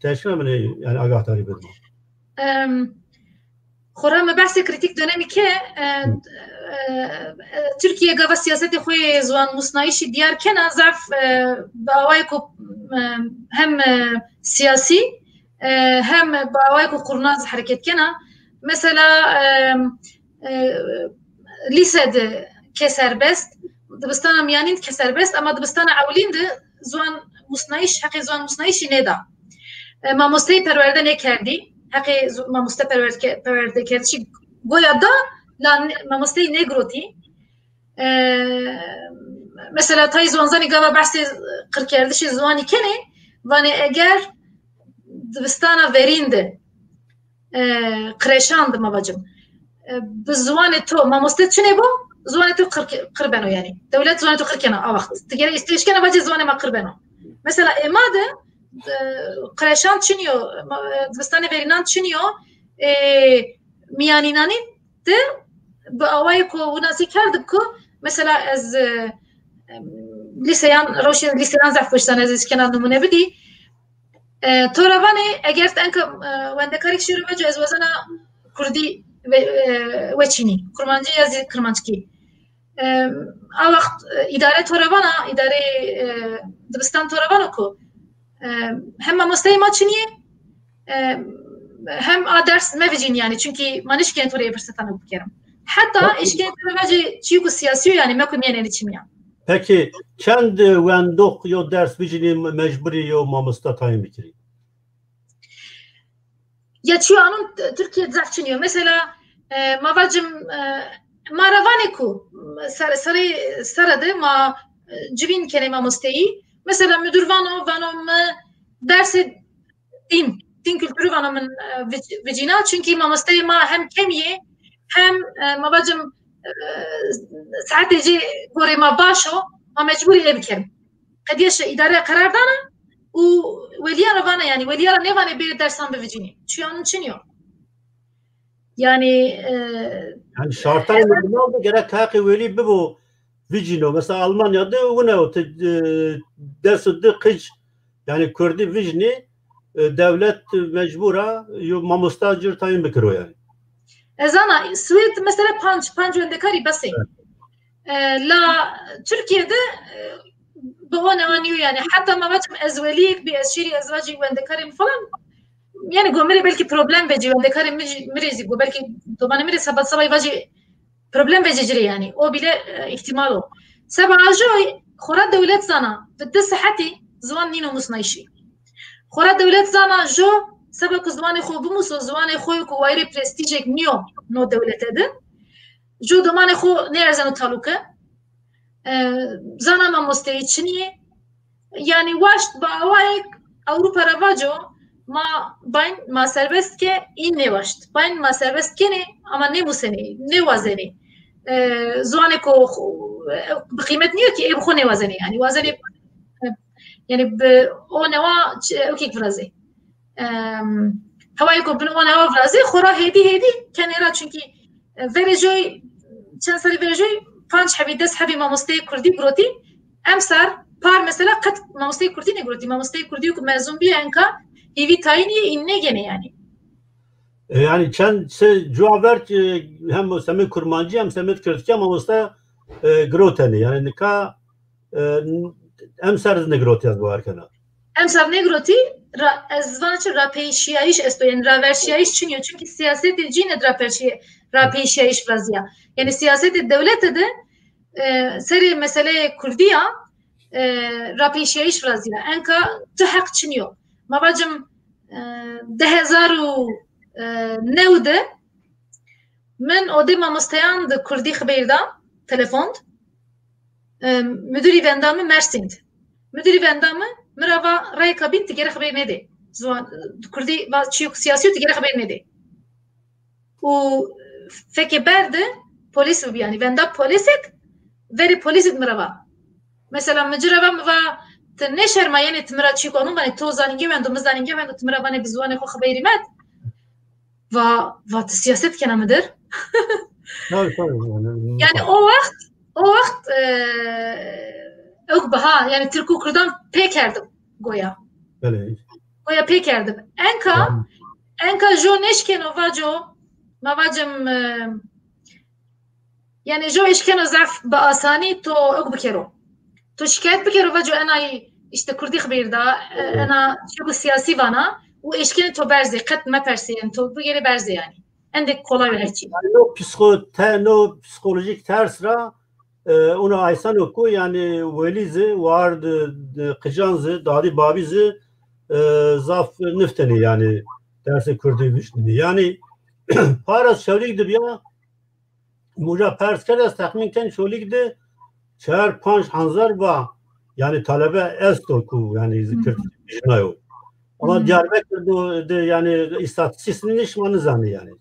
تشکیل من yani آگاهداری بدم. خورا ما بحث کریتیک دنمی که ترکیه گاوا سیاست خوی زوان مصنعیشی دیار کنه ضعف باوای کو هم سیاسی هم باوای کو قرناز حرکت کنه مثلا لیسد که سربست دبستان میانین که سربست اما دبستان اولین ده زوان مصنعیش حقی زوان مصنعیشی ندا ما مستی پرورده نکردی حقی ما مستی پرورده کرد چی گویا دا لان ما مستی نگروتی مثلا تای زوانزانی گاوا بحث قر کردشی زوانی کنه وانی اگر دبستانا ورینده قرشاند ما بجم بزوان تو ما مستی چنه بو زوان تو قربانو يعني دولت زوان تو قركنا او وقت تقدر استيش كنا باجي زوان ما قربانو مثلا اماده قرشان چنيو دبستان ورینان چنيو میانینانی ده با اوای کو وناسی کرد کو مثلا از لیسیان روشن لیسیان زعف پشتن از کنار نمونه بدی تو روانه اگر انک وندکاری شروع بجو از وزن کردی و چینی کرمانجی از کرمانچکی وقت اداره تو روانه اداره دبستان تو روانه کو هم مستوی ما چینیه هم درس مفجین yani çünkü maniş kent oraya fırsatını buluyorum. Hatta işkent oraya çiğku siyasi yani mekun yani içim ya. Peki kendi wendok yo ders vicini mecburi yo mamusta tayin bikiri. Ya şu anın Türkiye zafçınıyor. Mesela mavacım maravaniku sarıdı ma cibin kere mamusteyi. Mesela müdür vano dersi din kültürü vanamın vicina çünkü mamusteyi ma hem kemiye hem mavacım sadece gore ma başo ma mecburi ebikerim. Kadiyeş idare karar dana u veliyara vana yani veliyara ne vana bir dersan be vicini. Şu an için yok. Yani şartlar ne oldu gerek hakkı veli bu vicino mesela Almanya'da o ne o dersi de kıç yani Kürdi vicini devlet mecbura yo mamustacır tayin bikiro yani. Ezana Suud mesela panç öndekari basi. La Türkiye'de bu ne anıyor yani hatta mavacım ezvelik bir eşiri ezvacı öndekarim falan yani gomeri belki problem veci öndekarim mirezi bu belki domani mirezi sabay vacı problem veciciri yani o bile ihtimal o. Sabahacı khora devlet zana bitti sıhhati zvan nino musnayşi. Khora devlet zana jo sabah zvanı xo bu muso zvanı xo ku wayri prestijek niyo no devletede. Jo domani xo ne erzanu taluka zana ma musteyi çiniye yani vaşt bağlayık Avrupa ravajo ma serbest ke in ne vaşt bain ma serbest ke ne ama ne museni ne vazeni zvanı ko bqimet niyo ki ebxo ne vazeni yani vazeni yani o neva okey frazi havayı ko bunu neva frazi xora hedi kenara çünkü vereceği chansari vereceği پنج حبی دست حبی ماموسته کردی گروتی امسر پار مثلا قط ماموسته کردی نگروتی ماموسته کردی که مزون بی انکا هیوی تاینی این نگنه yani. Yani sen cevap ver hem Semih Kurmancı hem Semih Kürtçe mamusta groteni yani nika emser negroti az bu arkana. Emser negroti ezvançı rapeşiyayiş esto yani raverşiyayiş çiniyor çünkü siyaset cine rapeşiyayiş vazia. Yani siyaset devlette de seri mesele Kurdiya rapeşiyayiş vazia. Enka tuhak çiniyor. Mabacım 2009 من اودی مامستیان د کردی خبردم تلفن مدیری وندامı Mersin'di. Müdürü vendamı merhaba ray kabin tigere haber neydi? Zuan Kurdi bazı siyasi tigere haber neydi? O feke berde polis yani venda poliset veri poliset merhaba. Mesela mecraba mı ne şerma yani tmira çiğ konu bana tozaninge vendu mzaninge vendu tmira bana bizuane ko haberi met. Va siyaset kenamıdır. Yani o vakit Ökbaha yani Türk Kürdan pek erdim goya. بله goya pê kerdim. Enka jo neşkeno vaco mavacım yani jo eşkeno zaf ba asani to ok bikero. To şikayet bikero vaco enay işte Kurdi xbirda ena şu siyasi vana u eşkeni to berze kat me persiyen to bu geri berze yani. Endek kolay verçi. No psikolojik ters ra ona aysan oku yani velizi vardı kıcanzı dadi babizi zaf nüfteni yani derse Kürdi vişni yani paras şevlikdir ya muja pers keres tahminken şevlikdi çer panç hanzar va yani talebe estoku yani zikir vişnayo ama Diyarbakır'da yani istatistisini nişmanı zanı yani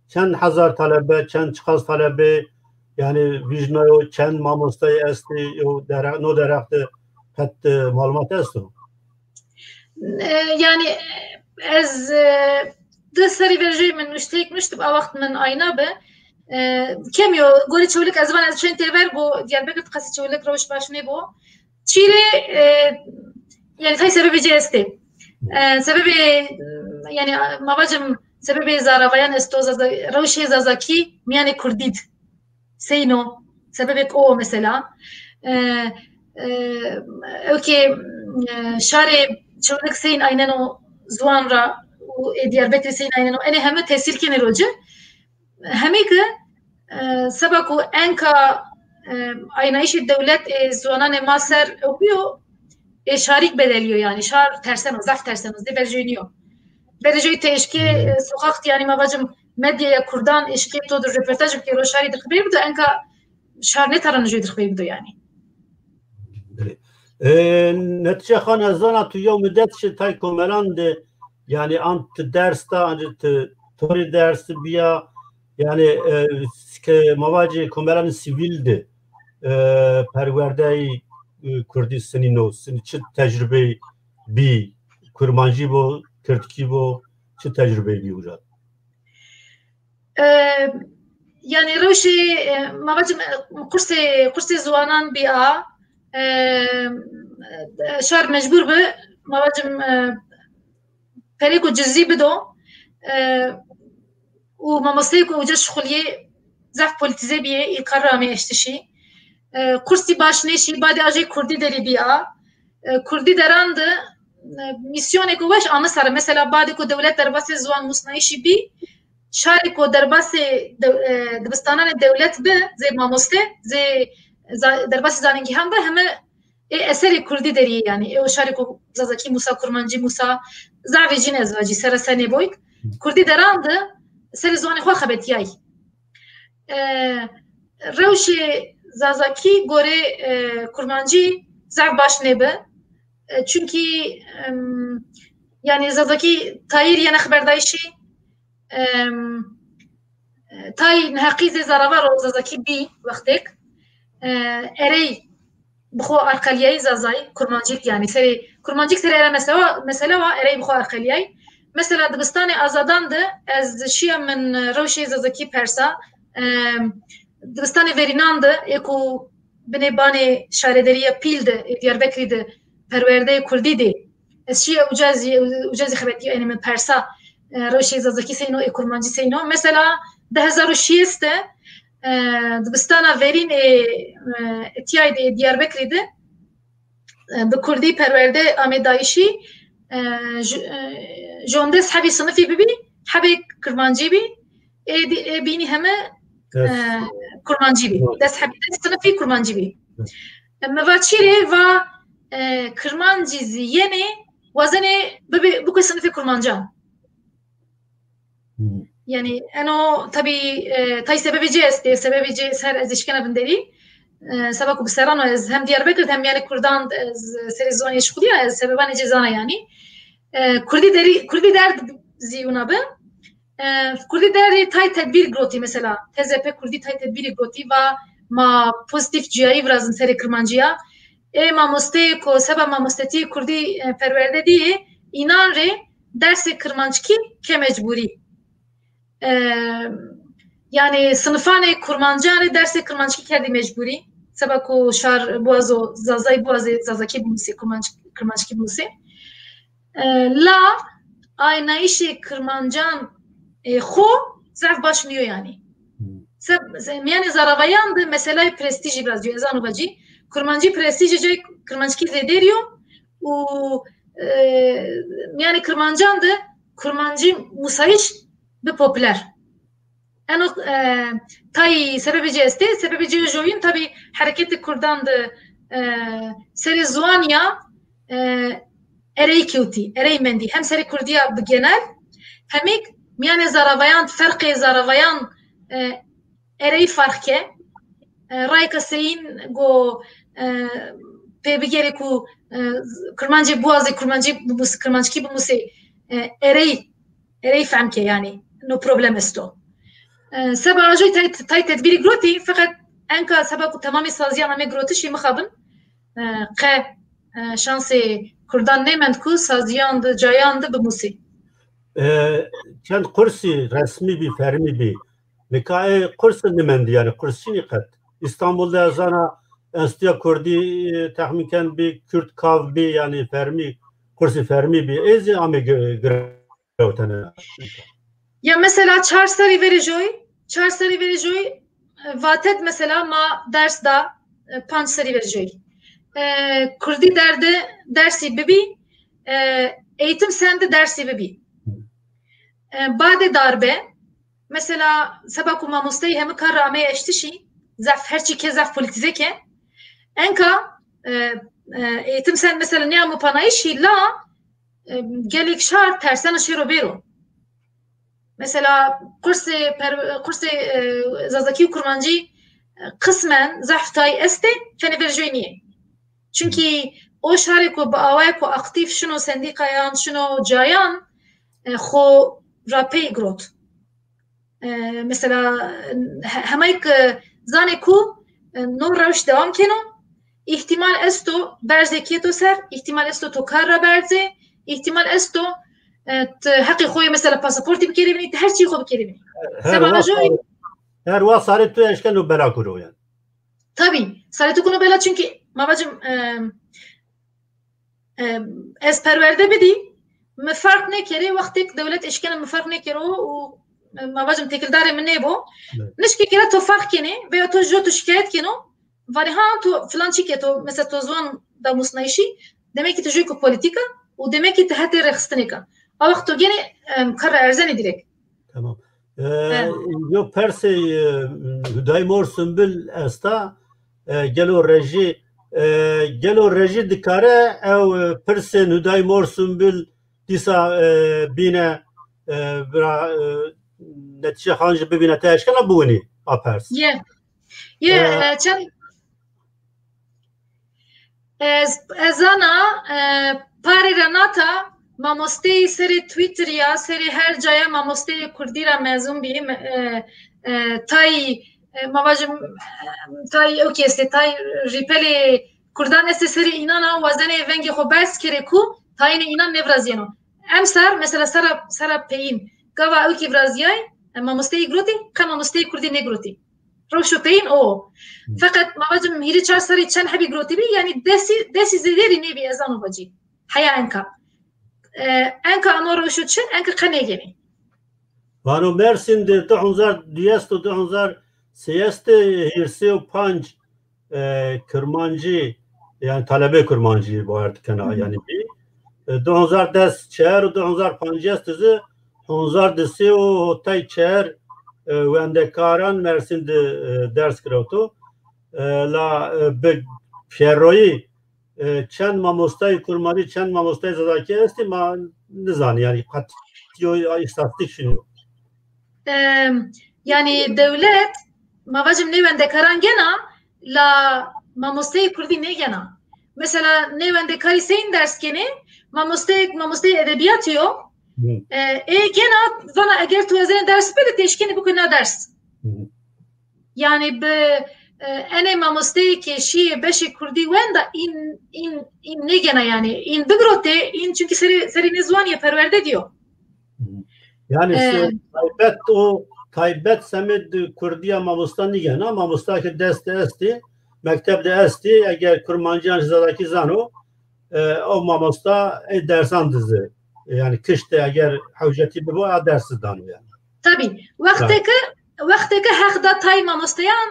çen hazar talebe çen çıkaz talebe yani vijnayo çen mamostay esti no deraktı pet malumat esto yani ez de seri vereceği min müştekmiştim a vakt min ayna be kemiyo gori çoluk ez van ez çen tever bu Diyarbakır tkası çoluk roş başne bu çire yani tay sebebi cesti sebebi yani mabacım sebebi zaravayan estoza roşe zazaki yani Kurdid seyno sebebi o mesela okey şare çoluk seyin aynen o zuanra o Diyarbakır seyin aynen o ene hem tesir kenir hoca hemike sebek o enka aynayışı devlet zuanan maser okuyor şarik bedeliyor yani şar tersen zaf tersen de verjeniyor vereceği teşki sokak yani mabacım medyaya kurdan eşki todur röportaj ki roşari de kibir bu enka şar ne taranıcı de yani netice xan ezana tu yo müddet şey tay komeran de yani ant dersta ant tori dersi biya yani mavacı komeran sivildi perverde Kürdistan'ın o çi tecrübe bir kurmancı bu Türkiye bu çi tecrübe bir ucad yani roşi mavacım kursi zuanan biya şar mecbur be mavacım pereko cüzi bido u mamasayko uca şuliye zaf politize biye ikarrame eştişi kursi başneşi bade aje Kurdi deri biya Kurdi derandı misyon ekovaş anasara mesela bade ko devlet derbası zuan musnaişi bi şariko derbası dibistana devlet be ze mamoste ze derbası zanengi hem be hem eseri Kurdi deri yani o şariko zazaki Musa Kurmancı Musa zavecin ezvacı serasene boyk Kurdi derandı seri zuan xwa xabetiyay rewşe zazaki gore Kurmancı zav baş nebe çünkü yani zazaki tayir yana xaberdayşi tay nhaqize zaravar o zazaki bi vaktek erey bxo arkaliyay zazay Kurmancık yani seri Kurmancık seri era mesela va erey bxo arkaliyay mesela dibistane azadandı ez şiya min rewşe zazaki persa dibistane verinandı eko bine bane şarederiya pilde Diyarbakır'da perverde Kurdidi eşya ucazi xabeti yani min persa roşe zazaki seyno Kurmancı seyno mesela 2006 dibistana verin etiyayde Diyarbakır'da bi Kurdi perverde amedayişi jondes habi sınıfı bibi habi Kurmancı bi bini heme Kurmancı bi des habi sınıfı Kurmancı bi mevaçire ve Kurmancı yeni vazene bu sınıfı Kurmancı yani eno tabi tay sebebi cesti sebebi ser ez işkena binderi sabah bu serano ez hem Diyarbakır hem yani Kurdan serizon yaşkuliya sebeban cezana yani Kurdi der ziyuna be Kurdi der tay tedbir groti mesela TZP Kurdi tay tedbir groti ve ma pozitif cihayı vrazın seri Kurmancıya mamoste ko seba mamosteti Kurdi perverde diye inan re dersi Kurmancı ke mecburi yani sınıfane Kurmancı dersi Kurmancı kendi mecburi sabah ko şar boğazo zazay boğazı zazaki bulmusi Kurmancı bulmusi La aynayişi kırmancan xo zaf başlıyor yani. Yani zaravayandı mesela prestiji biraz diyor ezan ubacı. Kurmancı prestiji kırmancı zederiyor. Yani kırmancandı kurmancı musayiş bir popüler. Yani tay sebebici este sebebici joyun tabi hareketi kurdandı seri zuanya erey kewti erey mendi hem seri kurdiya genel hemik yani zaravayan farkı zaravayan erey farke rayka seyin go pebigere ku kurmancı boğazı kurmancı bu kurmancı ki bu muse erey famke yani no problem esto سبا جاي تاي تدبير جروتي فقط انكا سبا تمامي سازيان امي جروتي شي مخابن ق شانسي كردان نيمند كو سازيان د جايان د بموسي كان قرسي رسمي بي فرمي بي مكاي قرس نمند يعني قرسي قد İstanbul'da yazana Enstitüya Kurdi tahmin kan bir Kürt kav bir yani fermi kursi fermi bir ezi ame gravtana. Ya mesela Çarsari verijoy vatet mesela ma dersda pançsari verijoy. Kurdi dersi bibi eğitim sende dersi bibi. Bade darbe mesela sabah mamusteyi hem karame eştişi zaf herçi ke zaf politize ke enka eğitim sen mesela ne amu panayişi la gelik şart tersen şiro bero. Mesela kursi zazaki kurmancı kısmen zaftay este feni verjeniye. Çünkü o şariku bu avayku aktif şunu sendikayan şunu cayan xo rapey grot. Mesela hemayk zaneku no raviş devam keno ihtimal esto berze keto ser ihtimal esto to karra berze ihtimal esto حقي خوي مثلا باسبورتي بكلمني هر شيء خو بكلمني سبعة جوي her va saret tu eşken o bela kuru yani. Tabii saret kunu bela çünkü babacım ez perverde bedi me fark ne kere vaktik devlet eşken me fark ne kere o babacım tekildare min ne bu nişki kere to fark kene veya to jo to şikayet keno vali ha to falan çiketo mesela to zvan da musnayşi demek ki to jo politika o demek ki tehte rextnika وقت gene karar erzeni direkt. Tamam. Yo perse Hüday Mor Sümbül esta gelo reji dikare ev perse Hüday Mor Sümbül disa bine netice hangi bibine teşkana buğuni a pers. Ye çen ezana pari renata mamosteyi seri Twitter ya seri her caya mamosteyi Kurdira mezun biyim tay mavacım tay okeyse tay ripeli Kurdan ese seri inana vazene vengi xobers kereku tayine inan nevraziyano emsar mesela sara peyin gava uki vraziyay mamosteyi groti ka mamosteyi Kurdi ne groti roşu peyin o fakat mavacım hiri çar sari çen habi groti bi yani desi zederi nevi ezanu baci haya enka enka anoro şu için enka kane gemi. Vano Mersin'de 2002 hirsi panç kırmancı yani talebe kırmancı bu artık yani bir 2010 tızı 2010 o tay çer vendekaran Mersin'de ders kırıyordu la be ferroyi çen mamostay kurmari çen mamostay zadaki esti ma nizan yani katıyor istatistik şunu. Yani devlet mavacım ne vende karan gena la mamostay kurdi ne gena. Mesela ne vende kariseyin ders gene mamostay edebiyat yok. Gena vana eğer tu ezene ders böyle teşkini bu kadar ders. Yani be ene mamostay ki şi beşi kurdi wenda in ne gena yani in bigrote in çünkü seri nizvaniye perverde diyor. Yani taybet semed Kurdiya mamostan ne gena mamostan ki deste esti mektepte esti eğer kurmancı anjadaki zano o mamosta dersan dizi. Yani kışta eğer hücceti bu dersi danıyor yani. Tabii. Vakteki hakda tay mamostayan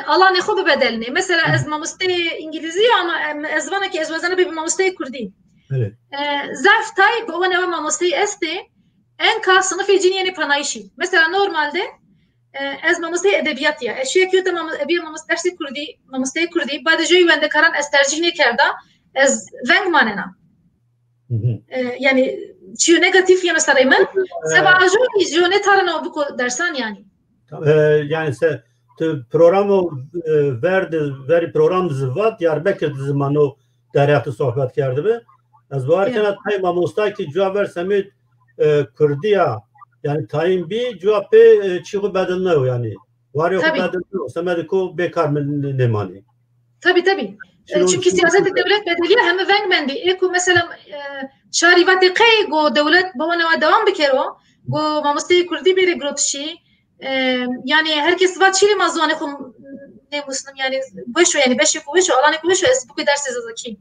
alanı xo bedelini. Mesela ez mamostay İngilizce ama ezvana ki ezvazana bir mamostay Kurdi. Evet. Zaf tay bu ne mamostay esti en ka sınıfı ciniyeni panayişi. Mesela normalde ez mamostay edebiyat ya. Eşya ki tamam bir mamostay dersi Kurdi, mamostay Kurdi. Badece vende karan ez tercih ne kerda ez veng manena. Yani çiğ negatif yanı sarayımın. Sebacı izleyene tarana bu dersan yani. Yani se programı veri program zıvat Diyarbakır zamanı deriyatı sohbet kerdi be. Az varken tay mamosta ki cevap versemit Kurdiya yani tayin bir cevapı çıkı bedelne yani. Var yok bedelne semediko bekar mı ne mani. Tabii. Çünkü siyaset devlet bedeliye hem vengmendi. Eko mesela şarivati qey go devlet bana devam bikero go mamosta Kurdi bir grotşi yani herkes var çili mazvane kum ne muslim yani beşo yani beşi beşo alani beşo es bu kadar siz azaki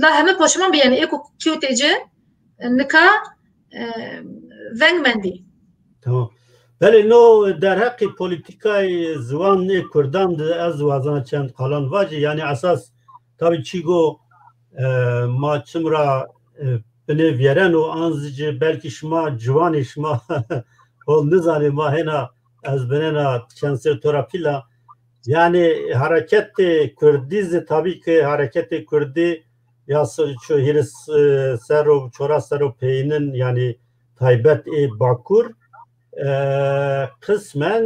la hemen poşman bir yani eko küteci nika vengmendi. Tamam. Beli no der hakkı politikay zvan Kurdan az vazana çend kalan vacı yani asas tabii çigo ma çımra beni veren o anzıcı belki şma civan şma ol nizani ma hena az benena çenser torapila yani hareketi Kurdiz tabii ki hareketi Kurdi ya şu hiris sero çora sero peynin yani taybet Bakur kısmen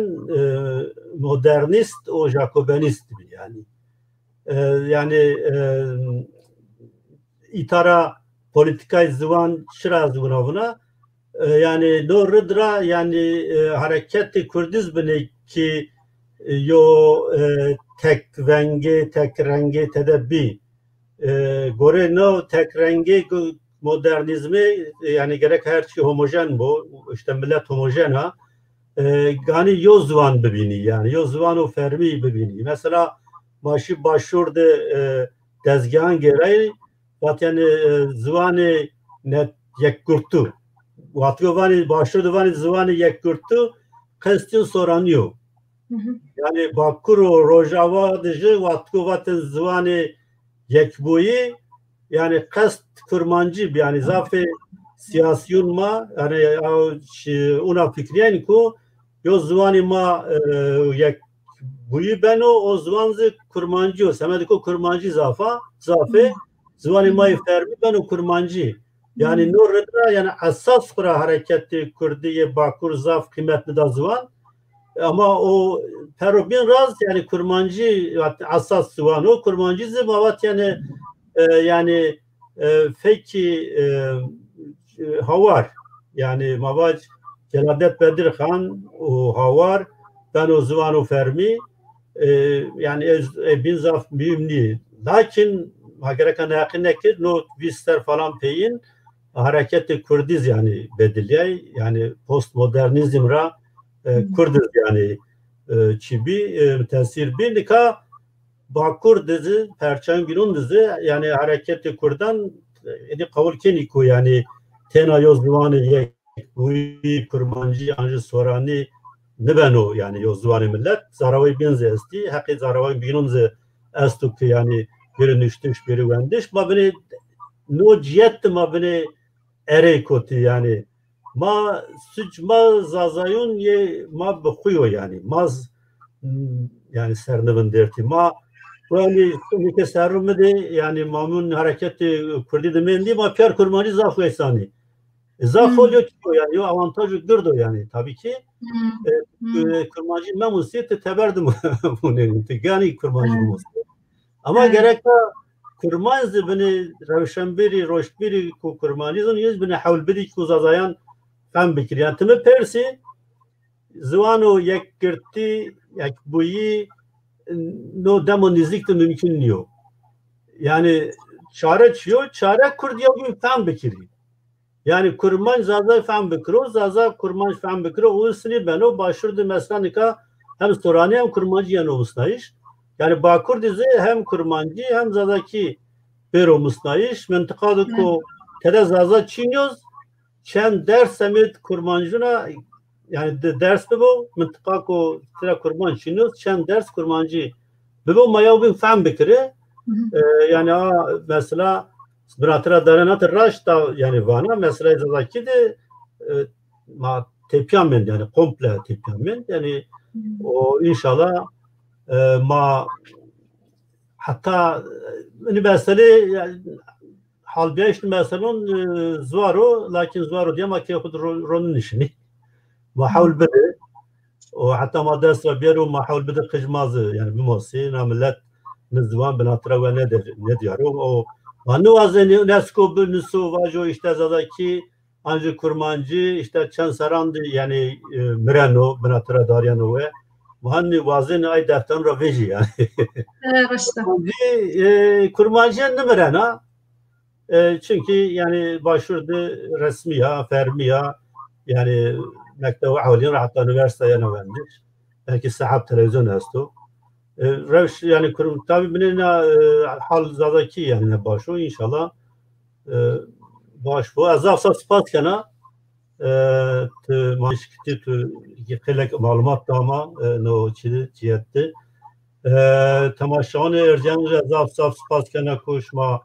modernist o Jacobenist yani yani itara politikay zıvan şıra zıvınavına yani doğrudur yani hareketi Kurdiz bine ki yo tek rengi tedebbi gore no tek rengi modernizmi yani gerek her şey homojen bu işte millet homojen ha yani yozvan bibini yani yozvan o fermi bibini mesela başvurdu dezgahın gereği yani zvanı net yekkurtu vatvani başvurdu vani zvanı yekkurtu kestin soranıyor yani bakuro rojava dışı vatkuvatın zvanı yekbuyi yani kast kurmancı yani zafe siyasiyun ma yani ona fikriyen ku yo zvanı ma yek buyu ben o zvanzı kurmancı o semediko kurmancı zafe zvanı ma fermi ben o kurmancı yani nurda yani asas kura hareketi Kurdiye Bakur zaf kıymetli da zvan ama o perobin raz yani kurmancı asas zvan o kurmancı zımavat yani yani feki havar yani mavac Celadet Bedir Khan o havar ben o zıvanu fermi yani bin zaf mühimli lakin hagereken yakıneki no vister falan peyin hareketi Kurdiz yani bediliye yani postmodernizm ra Kurdiz yani çibi tesir bir nika Bakur dizi, Perçem Günün dizi yani hareketi Kurdan edi kabul keniko yani tena yozluvanı yek bu kurmancı anjı sorani ne ben o yani yozluvanı millet zaravayı benze esti hakkı zaravayı binunze estu ki yani biri nüştüş biri vendiş ma beni no ciyet ma beni ere koti yani ma suçma zazayun ye ma bıkıyor yani maz yani sernevin derti ma yani ülke serrumede yani mamun hareketi Kurdi demendi ma pier kurmancı zaf esani zaf oluyor yani yo avantajı gördü yani tabii ki kurmancı memusiyeti teberdim bu ne yani kurmancı memusiyeti ama gerek kurmancı beni revşenbiri roşbiri kurmancı yüz beni havlbiri kuzazayan kan bikir yani tümü persi zıvano yek girti yek buyi no demonizlik de mümkün diyor. Yani çare çıkıyor, çare Kurdiya bir fan bekiri. Yani kurman zaza fan bekiro, zaza kurman fan bekiro. O isni ben o başvurdu mesela nika hem sorani hem kurmancı yani olsayış. Yani Bakur dizi hem kurmancı hem zazaki Pero musnayış mentıkadı ko tede zaza çiniyoruz. Çen ders emit kurmancına yani ders bu mentıka ko tira kurman çiniyoruz. Çen ders kurmancı. Bu mayav bin fem bikri. Yani mesela bıratıra daranat raş da yani vana mesela zazaki de ma tepyamen yani komple tepyamen yani o inşallah ma hatta mesela halbiya işte mesela zuaro lakin zuaro diye ma ki khud ronun işini ma havl bede o hatta ma desra biru ma havl bede kıcmazı yani bir mosi namlet nizvan binatıra ve ne diyor o Anı vazeni UNESCO bölüsü vajo işte zadaki ancak kurmancı işte çen sarandı yani Mirano binatıra daryano ve Muhanni vazeni ay deftan raveji yani. Kurmancı ne Mirana çünkü yani başvurdu resmi ya fermi ya yani mektebe avalin hatta üniversiteye ne vermiş belki sahab televizyon esto Revş yani tabi benimle hal zadaki yani başo inşallah baş bu azafsa spas kana maşkiti tu yıkılak malumat ama no çidi cihetti tamaşanı ercan azafsa spas kana koşma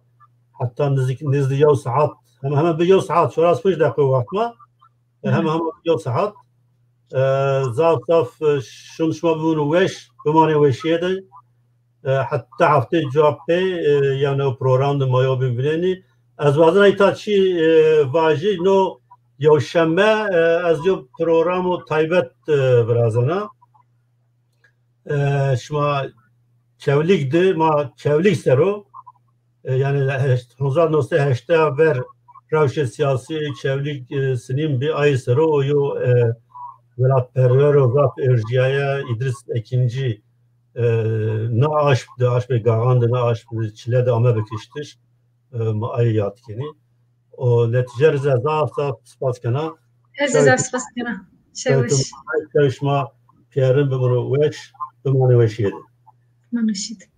hatta nizli yav saat hemen bir yav saat şu ras 5 dakika vakma hemen bir yav saat zaf şunşma bunu veş bumane veşiyede حتی هفته جواب یا نو پروگرام ما یا ببینی از وزن ایتاچی واژه نو یا شنبه از جو پروگرام و تایبت برازنا شما چولیک ده ما چولیک سرو yani 1908'te ver revşe siyasi çevlik sinin bir ay sero o yo velat pervero rap erciyaya İdris ikinci ne aşk be gagandı ne aşk çile de ama bekiştir ay yatkeni o netice rıza spaskana Aziz spaskana şevş ma piyerin bir bunu veş bir mani veşiyedi manışit